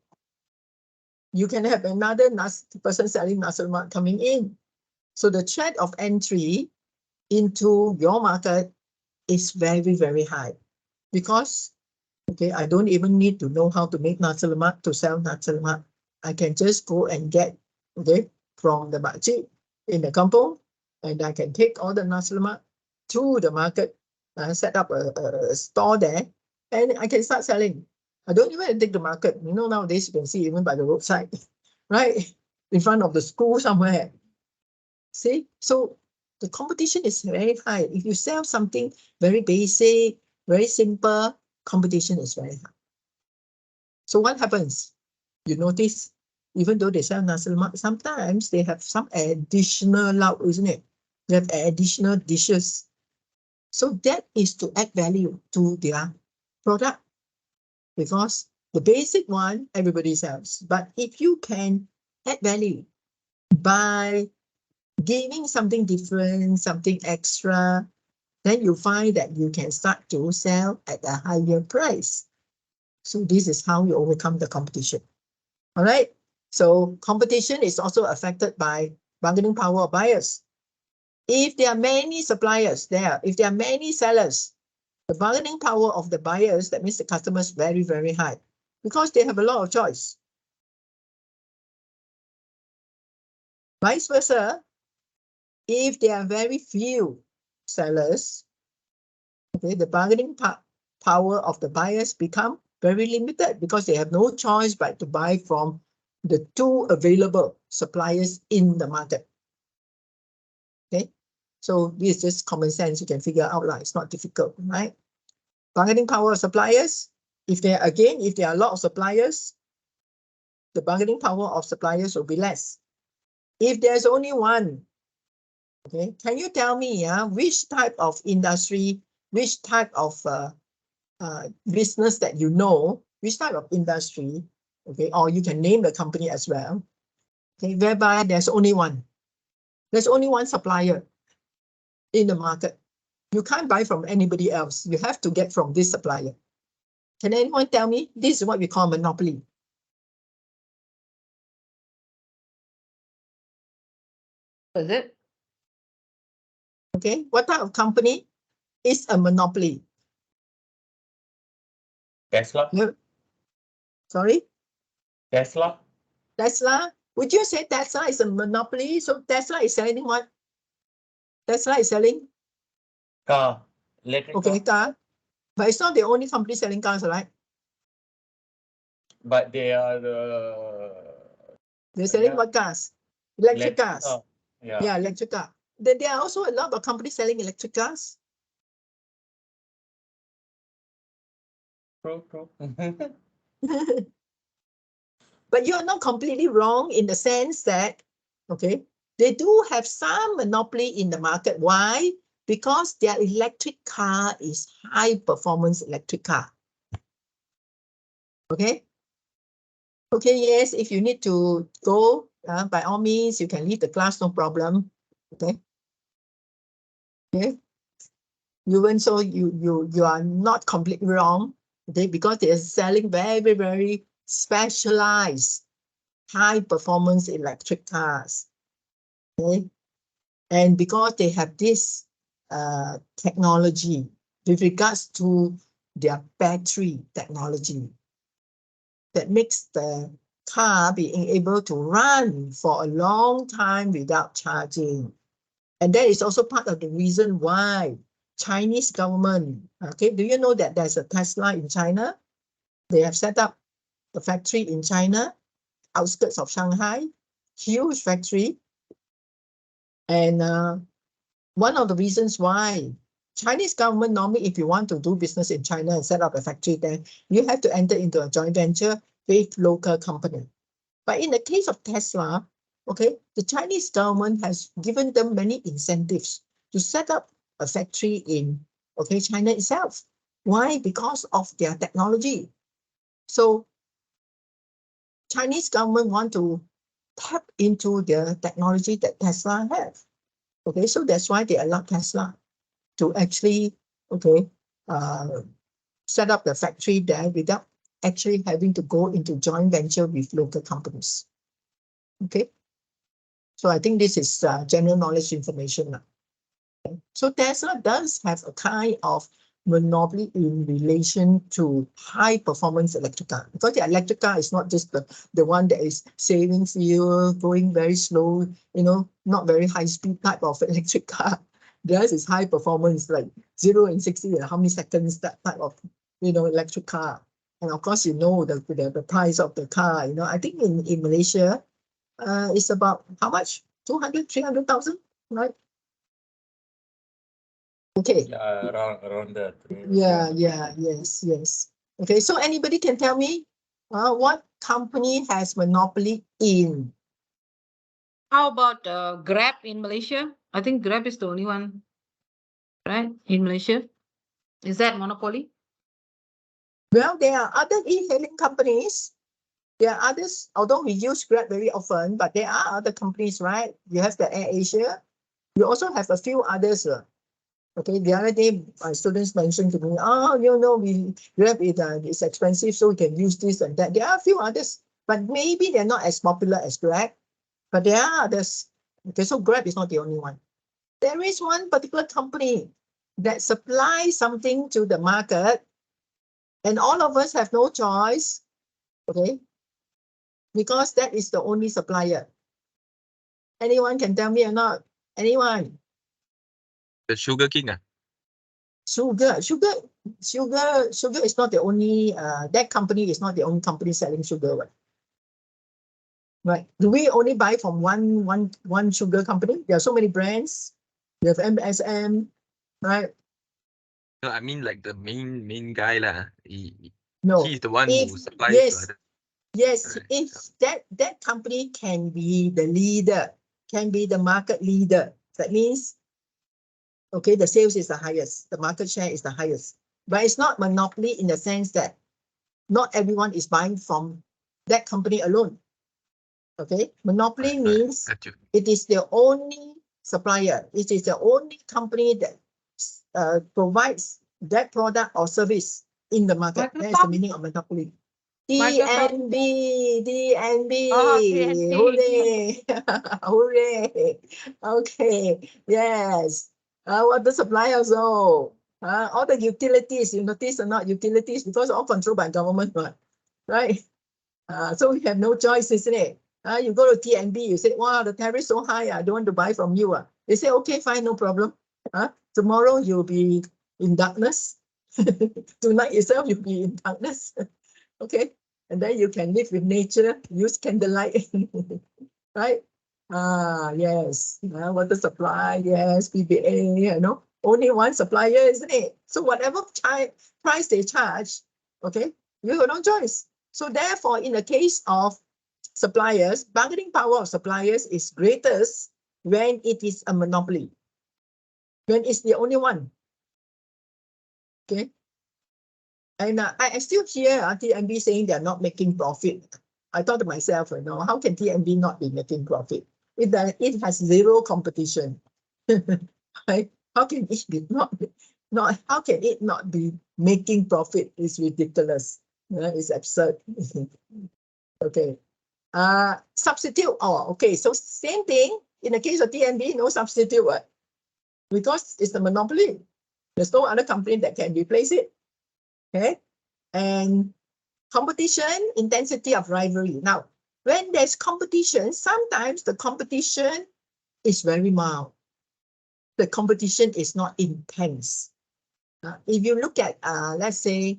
you can have another person selling nasi lemak coming in. So the threat of entry into your market is very, very high because, okay, I don't even need to know how to make nasi lemak to sell nasi lemak. I can just go and get, okay, from the makcik in the kampung, and I can take all the nasi lemak to the market, set up a store there, and I can start selling. I don't even take the market. Nowadays you can see even by the roadside, right? In front of the school somewhere. See, so the competition is very high. If you sell something very basic, very simple, competition is very high. So what happens? You notice, even though they sell nasi lemak, sometimes they have some additional, isn't it? They have additional dishes. So that is to add value to their product, because the basic one everybody sells. But if you can add value by giving something different, something extra, then you find that you can start to sell at a higher price. So this is how you overcome the competition. All right. So competition is also affected by bargaining power of buyers. If there are many suppliers there, if there are many sellers, the bargaining power of the buyers, that means the customers, very, very high because they have a lot of choice. Vice versa, if there are very few sellers, okay, the bargaining power of the buyers become very limited because they have no choice but to buy from the 2 available suppliers in the market. Okay, so this is just common sense. You can figure out, like, it's not difficult, right? Bargaining power of suppliers. If there are a lot of suppliers, the bargaining power of suppliers will be less. If there's only one, okay, can you tell me which type of industry, which type of business that you know, which type of industry, okay, or you can name the company as well, okay, whereby there's only one. There's only one supplier in the market. You can't buy from anybody else. You have to get from this supplier. Can anyone tell me? This is what we call monopoly. Is it? Okay, what type of company is a monopoly? Tesla. You- Sorry, Tesla. Tesla. Would you say Tesla is a monopoly? So Tesla is selling what? Tesla is selling, Car. Electric okay, car. car. But it's not the only company selling cars, right? But they are They're selling Yeah. what cars? Electric electric cars. car. Yeah. Yeah, electric car. Then there are also a lot of companies selling electric cars. True, true. But you are not completely wrong in the sense that, okay, they do have some monopoly in the market. Why? Because their electric car is high performance electric car. Okay. Okay, yes, if you need to go, by all means, you can leave the class, no problem. Okay. Okay. Even so, you are not completely wrong. Okay, because they are selling very, very specialized high performance electric cars. Okay. And because they have this technology with regards to their battery technology that makes the car being able to run for a long time without charging. And that is also part of the reason why Chinese government, okay, do you know that there's a Tesla in China? They have set up a factory in China, outskirts of Shanghai, huge factory. And one of the reasons why Chinese government normally, if you want to do business in China and set up a factory there, you have to enter into a joint venture with local company. But in the case of Tesla, okay, the Chinese government has given them many incentives to set up a factory in, okay, China itself. Why? Because of their technology. So Chinese government want to tap into the technology that Tesla have. Okay, so that's why they allow Tesla to actually, okay, set up the factory there without actually having to go into joint venture with local companies. Okay, so I think this is general knowledge information now. Okay. So Tesla does have a kind of monopoly in relation to high performance electric car, because the electric car is not just the one that is saving fuel, going very slow, not very high speed type of electric car. Theirs is high performance, like 0 and 60 in how many seconds, that type of, electric car. And of course, the price of the car, I think in Malaysia, it's about how much? 200, 300,000, right? Okay. Yeah, around that. Yeah, yes. Okay, so anybody can tell me what company has monopoly in? How about Grab in Malaysia? I think Grab is the only one, right? In Malaysia. Is that monopoly? Well, there are other e-hailing companies. There are others, although we use Grab very often, but there are other companies, right? You have the AirAsia. You also have a few others. Okay, the other day, my students mentioned to me, Grab is expensive, so we can use this and that. There are a few others, but maybe they're not as popular as Grab, but there are others. Okay, so Grab is not the only one. There is one particular company that supplies something to the market, and all of us have no choice, okay, because that is the only supplier. Anyone can tell me or not? Anyone? The Sugar King. Sugar is not the only, that company is not the only company selling sugar, right? Do we only buy from one sugar company? There are so many brands. You have MSM, right? No, I mean like the main guy lah. No. He's the one who supplies Yes, to other. yes. Right. If that company can be the leader, can be the market leader, that means, okay, the sales is the highest, the market share is the highest, but it's not monopoly in the sense that not everyone is buying from that company alone. Okay, monopoly means Got you. it is the only supplier. It is the only company that provides that product or service in the market. That's the meaning of monopoly. DNB, DNB, Oh, DNB. hooray, hooray. Okay, yes. Water supply also. All the utilities, you notice or not, utilities, because all controlled by government, right? So we have no choice, isn't it? You go to TNB, you say, wow, the tariff is so high, I don't want to buy from you. They say, okay, fine, no problem. Tomorrow you'll be in darkness. Tonight itself, you'll be in darkness. Okay, and then you can live with nature, use candlelight, right? Yes, water supply, yes, PBA, only one supplier, isn't it? So whatever price they charge, okay, you have no choice. So therefore, in the case of suppliers, bargaining power of suppliers is greatest when it is a monopoly, when it's the only one. Okay. And I still hear TNB saying they're not making profit. I thought to myself, how can TNB not be making profit? It has zero competition. Right? How can it be not how can it not be making profit? It's ridiculous. It's absurd. Okay. Substitute. Oh, okay. So same thing in the case of TNB, no substitute, because it's the monopoly. There's no other company that can replace it. Okay. And competition, intensity of rivalry. Now, when there's competition, sometimes the competition is very mild. The competition is not intense. If you look at, let's say,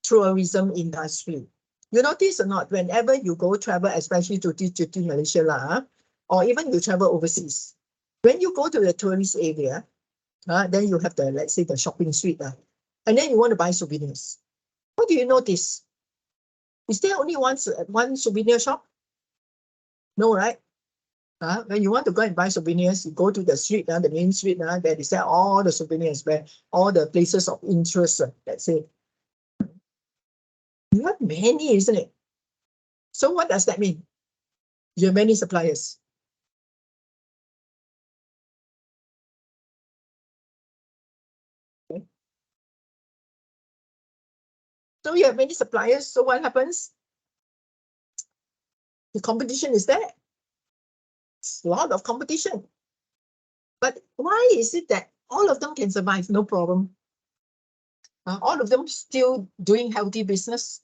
tourism industry, you notice or not, whenever you go travel, especially to Malaysia, or even you travel overseas, when you go to the tourist area, then you have the, let's say, the shopping street, and then you want to buy souvenirs. What do you notice? Is there only one souvenir shop? No, right? When you want to go and buy souvenirs, you go to the street, the main street, where they sell all the souvenirs, where all the places of interest, let's say. You have many, isn't it? So what does that mean? You have many suppliers. Okay. So you have many suppliers, so what happens? The competition is there. It's a lot of competition. But why is it that all of them can survive, no problem? All of them still doing healthy business.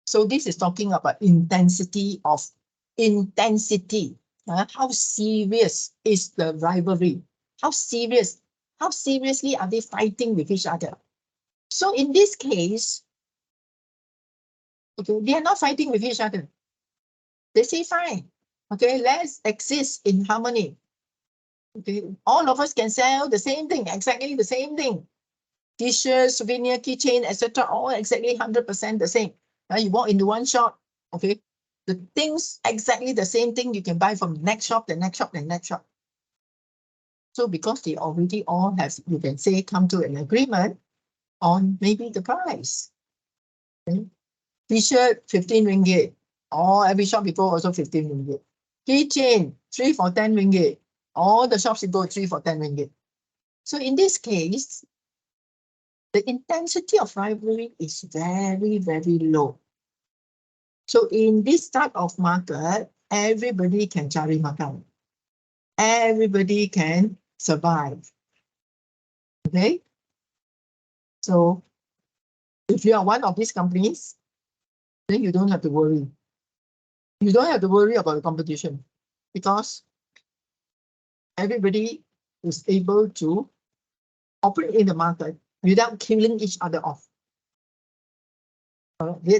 So this is talking about intensity. How serious is the rivalry? How seriously are they fighting with each other? So in this case, okay, they are not fighting with each other. They say, fine, okay, let's exist in harmony. Okay, all of us can sell the same thing, exactly the same thing. T-shirts, souvenir, keychain, etc., all exactly 100% the same. You walk into one shop, okay, the things exactly the same thing you can buy from the next shop, the next shop, the next shop. So because they already all have, you can say, come to an agreement on maybe the price. Okay. T-shirt, 15 ringgit. Every shop you go also 15 ringgit. Keychain, 3 for 10 ringgit. All the shops you go 3 for 10 ringgit. So in this case, the intensity of rivalry is very, very low. So in this type of market, everybody can cari makan. Everybody can survive. Okay? So if you are one of these companies, then you don't have to worry. You don't have to worry about the competition because everybody is able to operate in the market without killing each other off.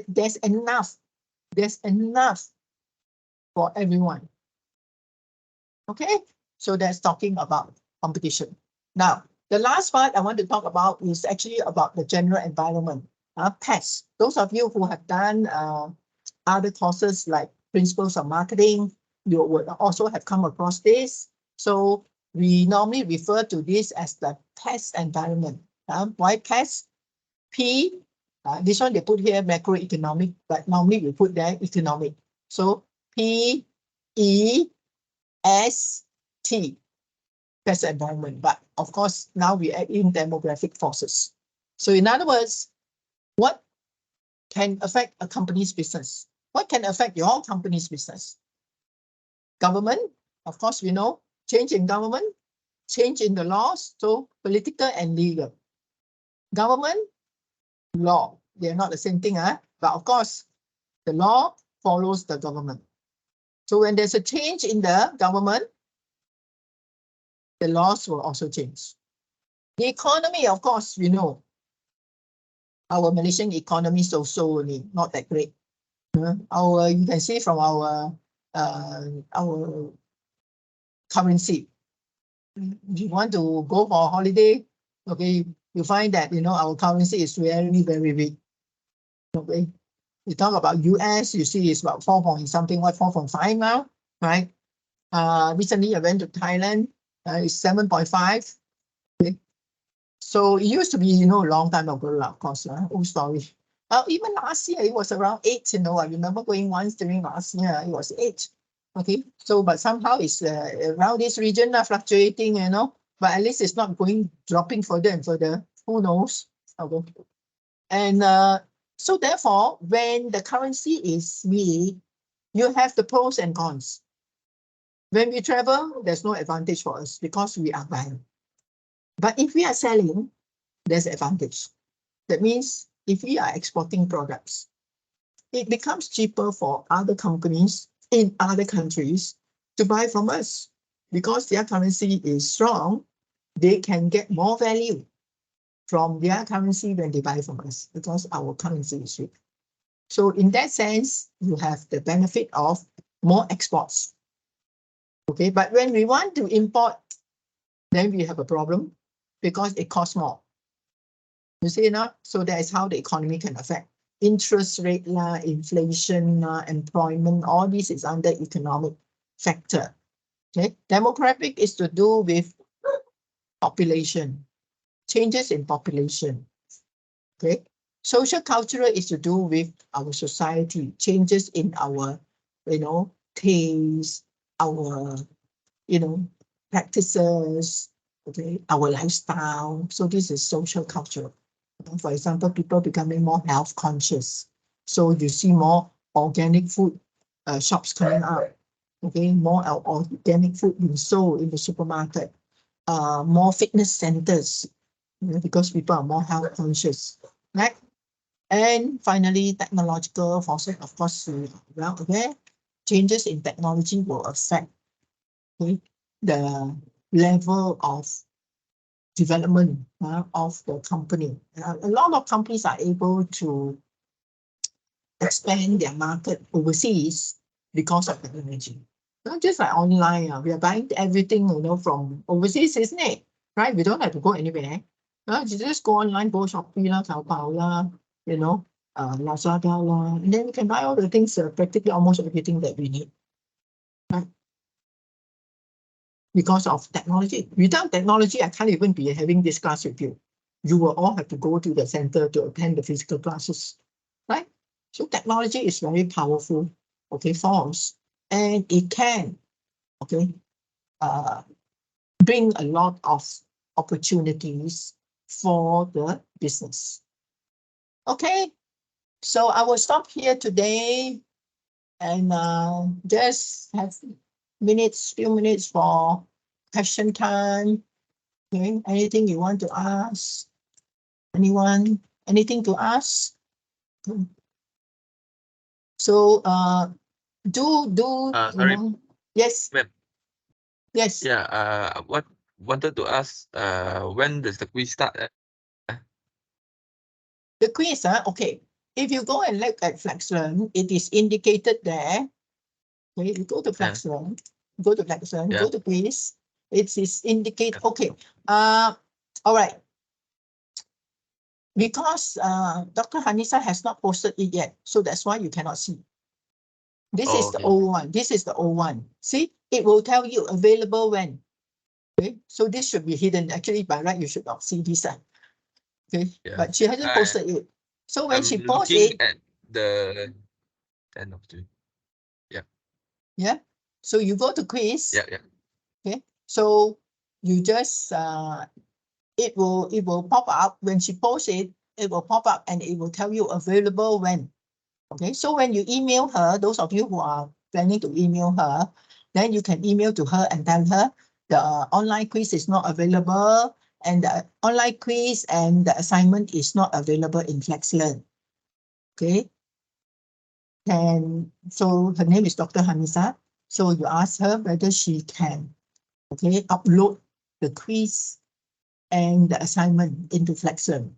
There's enough for everyone. Okay, so that's talking about competition. Now, the last part I want to talk about is actually about the general environment, PES. Those of you who have done other courses like Principles of Marketing, you would also have come across this. So we normally refer to this as the PES environment. Why PES? P, this one they put here macroeconomic, but normally we put there economic. So P, E, S, T, PES environment. But of course, now we add in demographic forces. So in other words, what can affect a company's business? What can affect your company's business? Government, of course, we know, change in government, change in the laws, so political and legal. Government, law, they're not the same thing, but of course, the law follows the government. So when there's a change in the government, the laws will also change. The economy, of course, we know, our Malaysian economy is also not that great. You can see from our currency. If you want to go for a holiday, okay, you find that our currency is very, very weak. Okay, you talk about US, you see it's about 4 point something, 4.5 now, right? Recently I went to Thailand, it's 7.5. Okay, so it used to be a long time ago, of course, old story. Even last year it was around 8. I remember going once during last year, it was 8. Okay, so but somehow it's around this region, fluctuating, but at least it's not dropping further and further. Who knows? Okay. And so therefore, when the currency is weak, you have the pros and cons. When we travel, there's no advantage for us because we are buying. But if we are selling, there's advantage. That means if we are exporting products, it becomes cheaper for other companies in other countries to buy from us because their currency is strong. They can get more value from their currency when they buy from us because our currency is weak. So in that sense, you have the benefit of more exports. Okay, but when we want to import, then we have a problem because it costs more. You see now? So that is how the economy can affect. Interest rate, inflation, employment, all this is under economic factor. Okay, demographic is to do with population, changes in population. Okay, social cultural is to do with our society, changes in our, taste, our, practices, okay, our lifestyle. So this is social cultural. For example, people becoming more health conscious. So you see more organic food shops coming up. Okay, more organic food being sold in the supermarket. More fitness centers, because people are more health conscious, right? And finally, technological forces, of course, well aware, changes in technology will affect the level of development of the company. A lot of companies are able to expand their market overseas because of technology. Not just like online, we are buying everything, from overseas, isn't it? Right? We don't have to go anywhere. You just go online, go Shopee, Taobao, Lazada, and then we can buy all the things, practically almost everything that we need. Right? Because of technology. Without technology, I can't even be having this class with you. You will all have to go to the center to attend the physical classes, right? So technology is very powerful, okay, force, and it can, okay, bring a lot of opportunities for the business. Okay, so I will stop here today and just have few minutes for question time. Okay, anything you want to ask? Anyone? Anything to ask? So Sorry, yes. ma'am. Yes. Yeah. What wanted to ask? When does the quiz start? The quiz, okay. If you go and look at FlexLearn, it is indicated there. Okay, you go to FlexLearn, go to FlexLearn, go to quiz. It is indicated. Okay. All right. Because Dr. Hanisa has not posted it yet, so that's why you cannot see. This is the old one. This is the old one. See, it will tell you available when. Okay, so this should be hidden. Actually, by right, you should not see this. Okay, but she hasn't posted it. So when she posts it, at the end of June. Yeah. So you go to quiz. Yeah. Okay. So you just it will pop up when she posts it. it will pop up and it will tell you available when. Okay, so when you email her, those of you who are planning to email her, then you can email to her and tell her the online quiz is not available and the online quiz and the assignment is not available in FlexLearn. Okay. And so her name is Dr. Hamisa. So you ask her whether she can, okay, upload the quiz and the assignment into FlexLearn.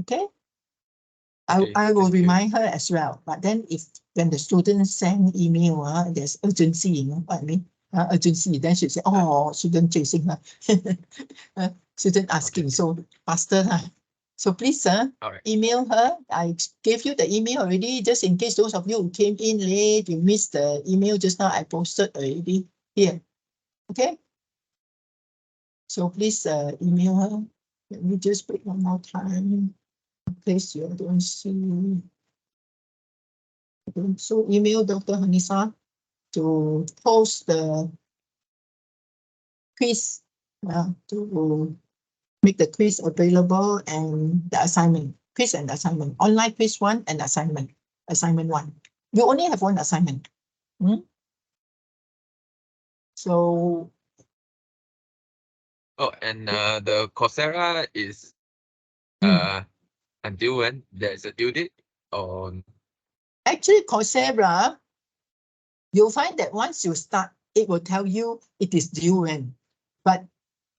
Okay. Okay, I will thank you. remind her as well. But then if when the students send email, there's urgency, you know what I mean? Urgency, then she'll say, oh, student chasing her. Student asking, Okay. so faster. So please, All right. email her. I gave you the email already, just in case those of you who came in late, you missed the email just now, I posted already here. Okay? So please email her. Let me just wait one more time. In case you don't see. So email Dr. Hanisa to post the quiz, to make the quiz available and the assignment, quiz and assignment, online quiz 1 and assignment 1. You only have one assignment. So Oh, and the Coursera is until when? There's a due date or actually Coursera, you'll find that once you start, it will tell you it is due when, but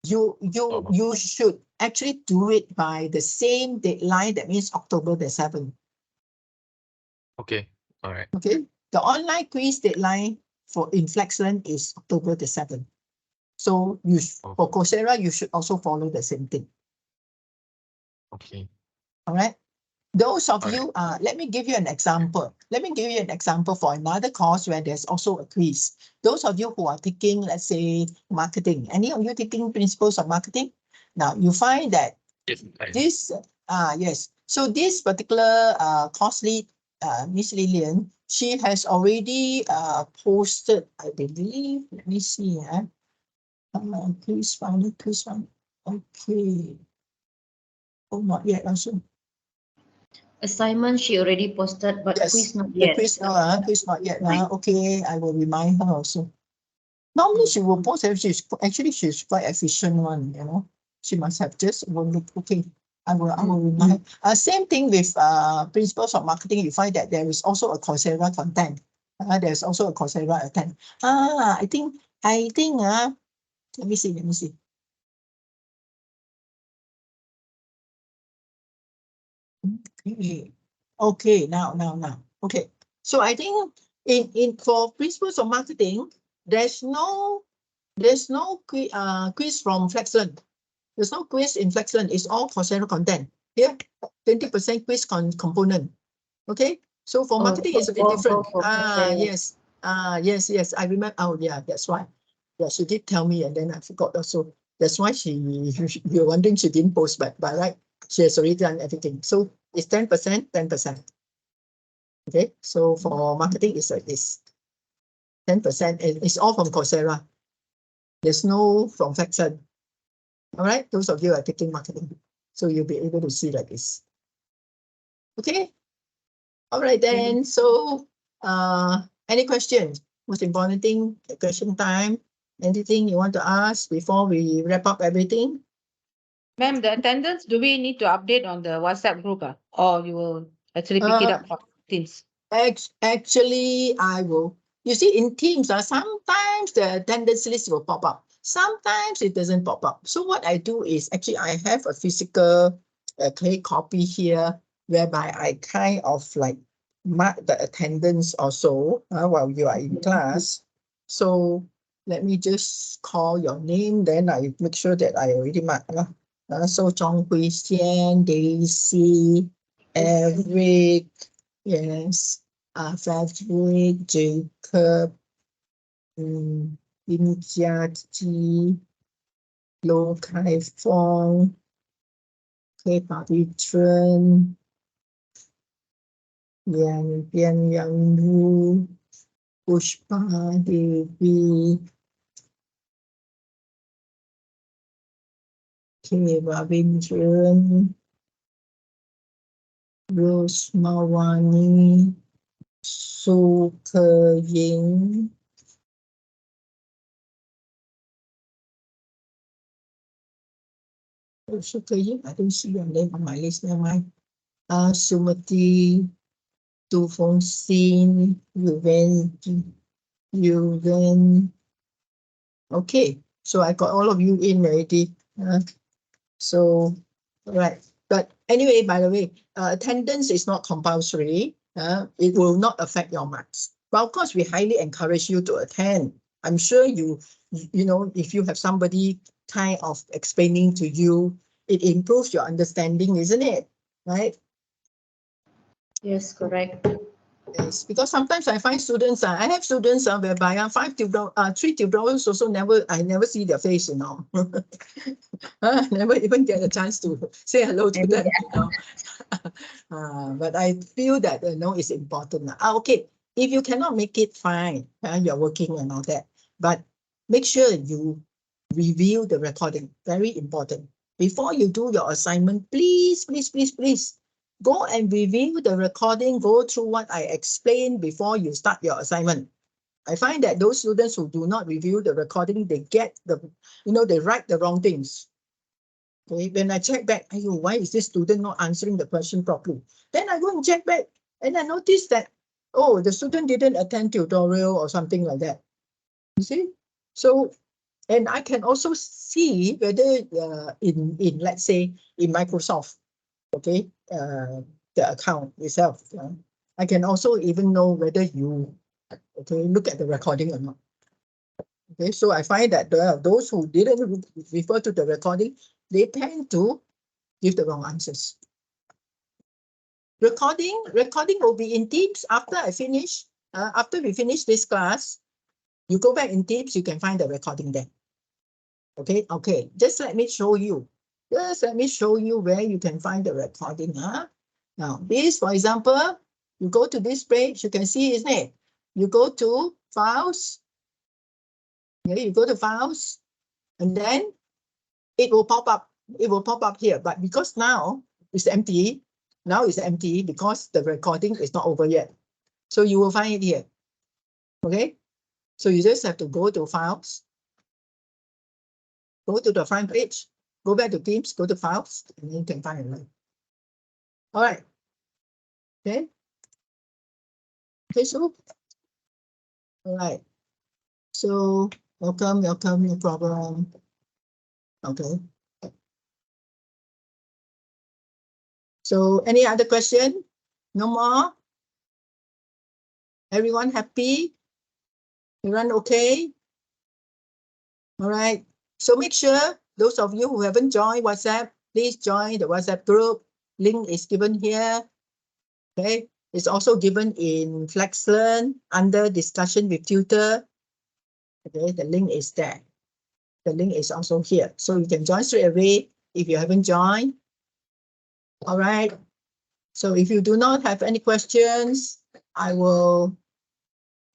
you should actually do it by the same deadline. That means October the 7th. okay, all right. Okay, the online quiz deadline for in FlexLearn is October the 7th. So you for Coursera, you should also follow the same thing. Okay. All right. Those of All you, let me give you an example. Let me give you an example for another course where there's also a quiz. Those of you who are taking, let's say, marketing. Any of you taking principles of marketing? Now you find that Yes, this, yes. So this particular course lead, Miss Lillian, she has already posted, I believe, let me see. Please find it, please find it. Okay. Oh, not yet also. Assignment she already posted, but Yes, quiz not the yet. quiz now, quiz not yet. Okay, I will remind her also. Normally she will post, she's quite efficient one, you know. She must have just one look. Okay, I will remind. Same thing with principles of marketing. You find that there is also a Coursera content. There's also a Coursera content. I think let me see. Okay, now. Okay, so I think in for principles of marketing, there's no quiz from FlexLearn. There's no quiz in FlexLearn. It's all Coursera content. Here, 20% quiz component. Okay, so for marketing it's a bit different. Yes. Yes. I remember. Oh, yeah, that's why. Yeah, she did tell me, and then I forgot also. That's why you're wondering she didn't post, but by right, she has already done everything. So it's 10%, 10%. Okay, so for marketing, it's like this. 10%, and it's all from Coursera. There's no from FlexLearn. All right, those of you are taking marketing, so you'll be able to see like this. Okay. All right then. So, any questions? Most important thing, the question time. Anything you want to ask before we wrap up everything? Ma'am, the attendance, do we need to update on the WhatsApp group, or you will actually pick it up from Teams? Actually, I will. You see, in Teams, sometimes the attendance list will pop up. Sometimes it doesn't pop up. So what I do is actually I have a physical clay copy here, whereby I kind of like mark the attendance also while you are in class. So let me just call your name, then I make sure that I already mark. So Zhong Hui Xian, Daisy, Eric, yes, Frederick, Jacob, Lin Jiaqi, Lou Kai Fong, K. Patitran, Yang Bian Yang Wu, Pushpa Devi, K. Ravindran, Rosmawani Sukeying. Sukeying, I don't see your name on my list. Never mind. Sumati, Tu Fong Xin, Yuven. Okay, so I got all of you in already. So, right. But anyway, by the way, attendance is not compulsory. It will not affect your marks. But of course, we highly encourage you to attend. I'm sure you know, if you have somebody kind of explaining to you, it improves your understanding, isn't it? Right? Yes, correct. Yes, because sometimes I find students, I have students whereby 3 tutorials also I never see their face, you know. I never even get a chance to say hello to them, you know. But I feel that, you know, it's important. Okay, if you cannot make it, fine. You're working and all that. But make sure you review the recording. Very important. Before you do your assignment, please, please, please, please, go and review the recording. Go through what I explained before you start your assignment. I find that those students who do not review the recording, they get the, you know, they write the wrong things. Okay, when I check back, why is this student not answering the question properly? Then I go and check back, and I noticed that, oh, the student didn't attend tutorial or something like that. You see? So, and I can also see whether in let's say in Microsoft, okay, the account itself, I can also even know whether you look at the recording or not. Okay, so I find that those who didn't refer to the recording, they tend to give the wrong answers. Recording will be in Teams after I finish. After we finish this class, you go back in Teams, you can find the recording there. Okay, okay. Just let me show you. Just let me show you where you can find the recording. Now, this, for example, you go to this page, you can see, isn't it? You go to Files. Okay, you go to Files, and then it will pop up. It will pop up here, but because now it's empty, because the recording is not over yet. So you will find it here. Okay, so you just have to go to Files, go to the front page, go back to Teams, go to Files, and then you can find it. All right. Okay. Okay, so all right. So welcome, no problem. Okay. So any other question? No more? Everyone happy? Everyone okay? All right. So make sure those of you who haven't joined WhatsApp, please join the WhatsApp group. Link is given here. Okay. It's also given in FlexLearn under discussion with tutor. Okay, the link is there. The link is also here. So you can join straight away if you haven't joined. All right. So if you do not have any questions, we will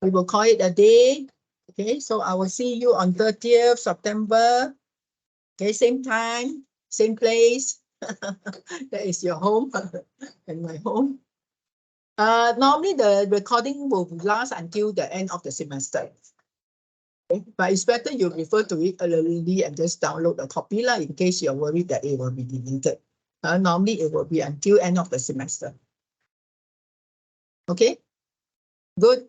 call it a day. Okay, so I will see you on 30th September. Okay, same time, same place. That is your home and my home. Normally the recording will last until the end of the semester. Okay? But it's better you refer to it early and just download a copy in case you're worried that it will be deleted. Normally it will be until end of the semester. Okay, good.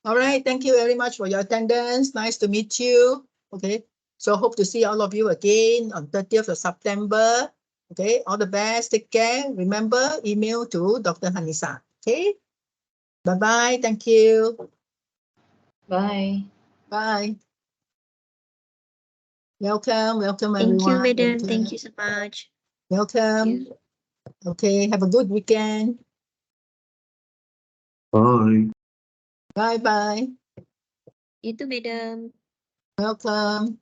All right, thank you very much for your attendance. Nice to meet you. Okay, so hope to see all of you again on 30th of September. Okay, all the best. Take care. Remember, email to Dr. Hanisa. Okay, bye-bye. Thank you. Bye. Bye. Welcome, welcome Thank you, everyone. madam. Welcome. Thank you so much. Welcome. Thank you. Okay, have a good weekend. Bye. Bye-bye. You too, madam. Welcome.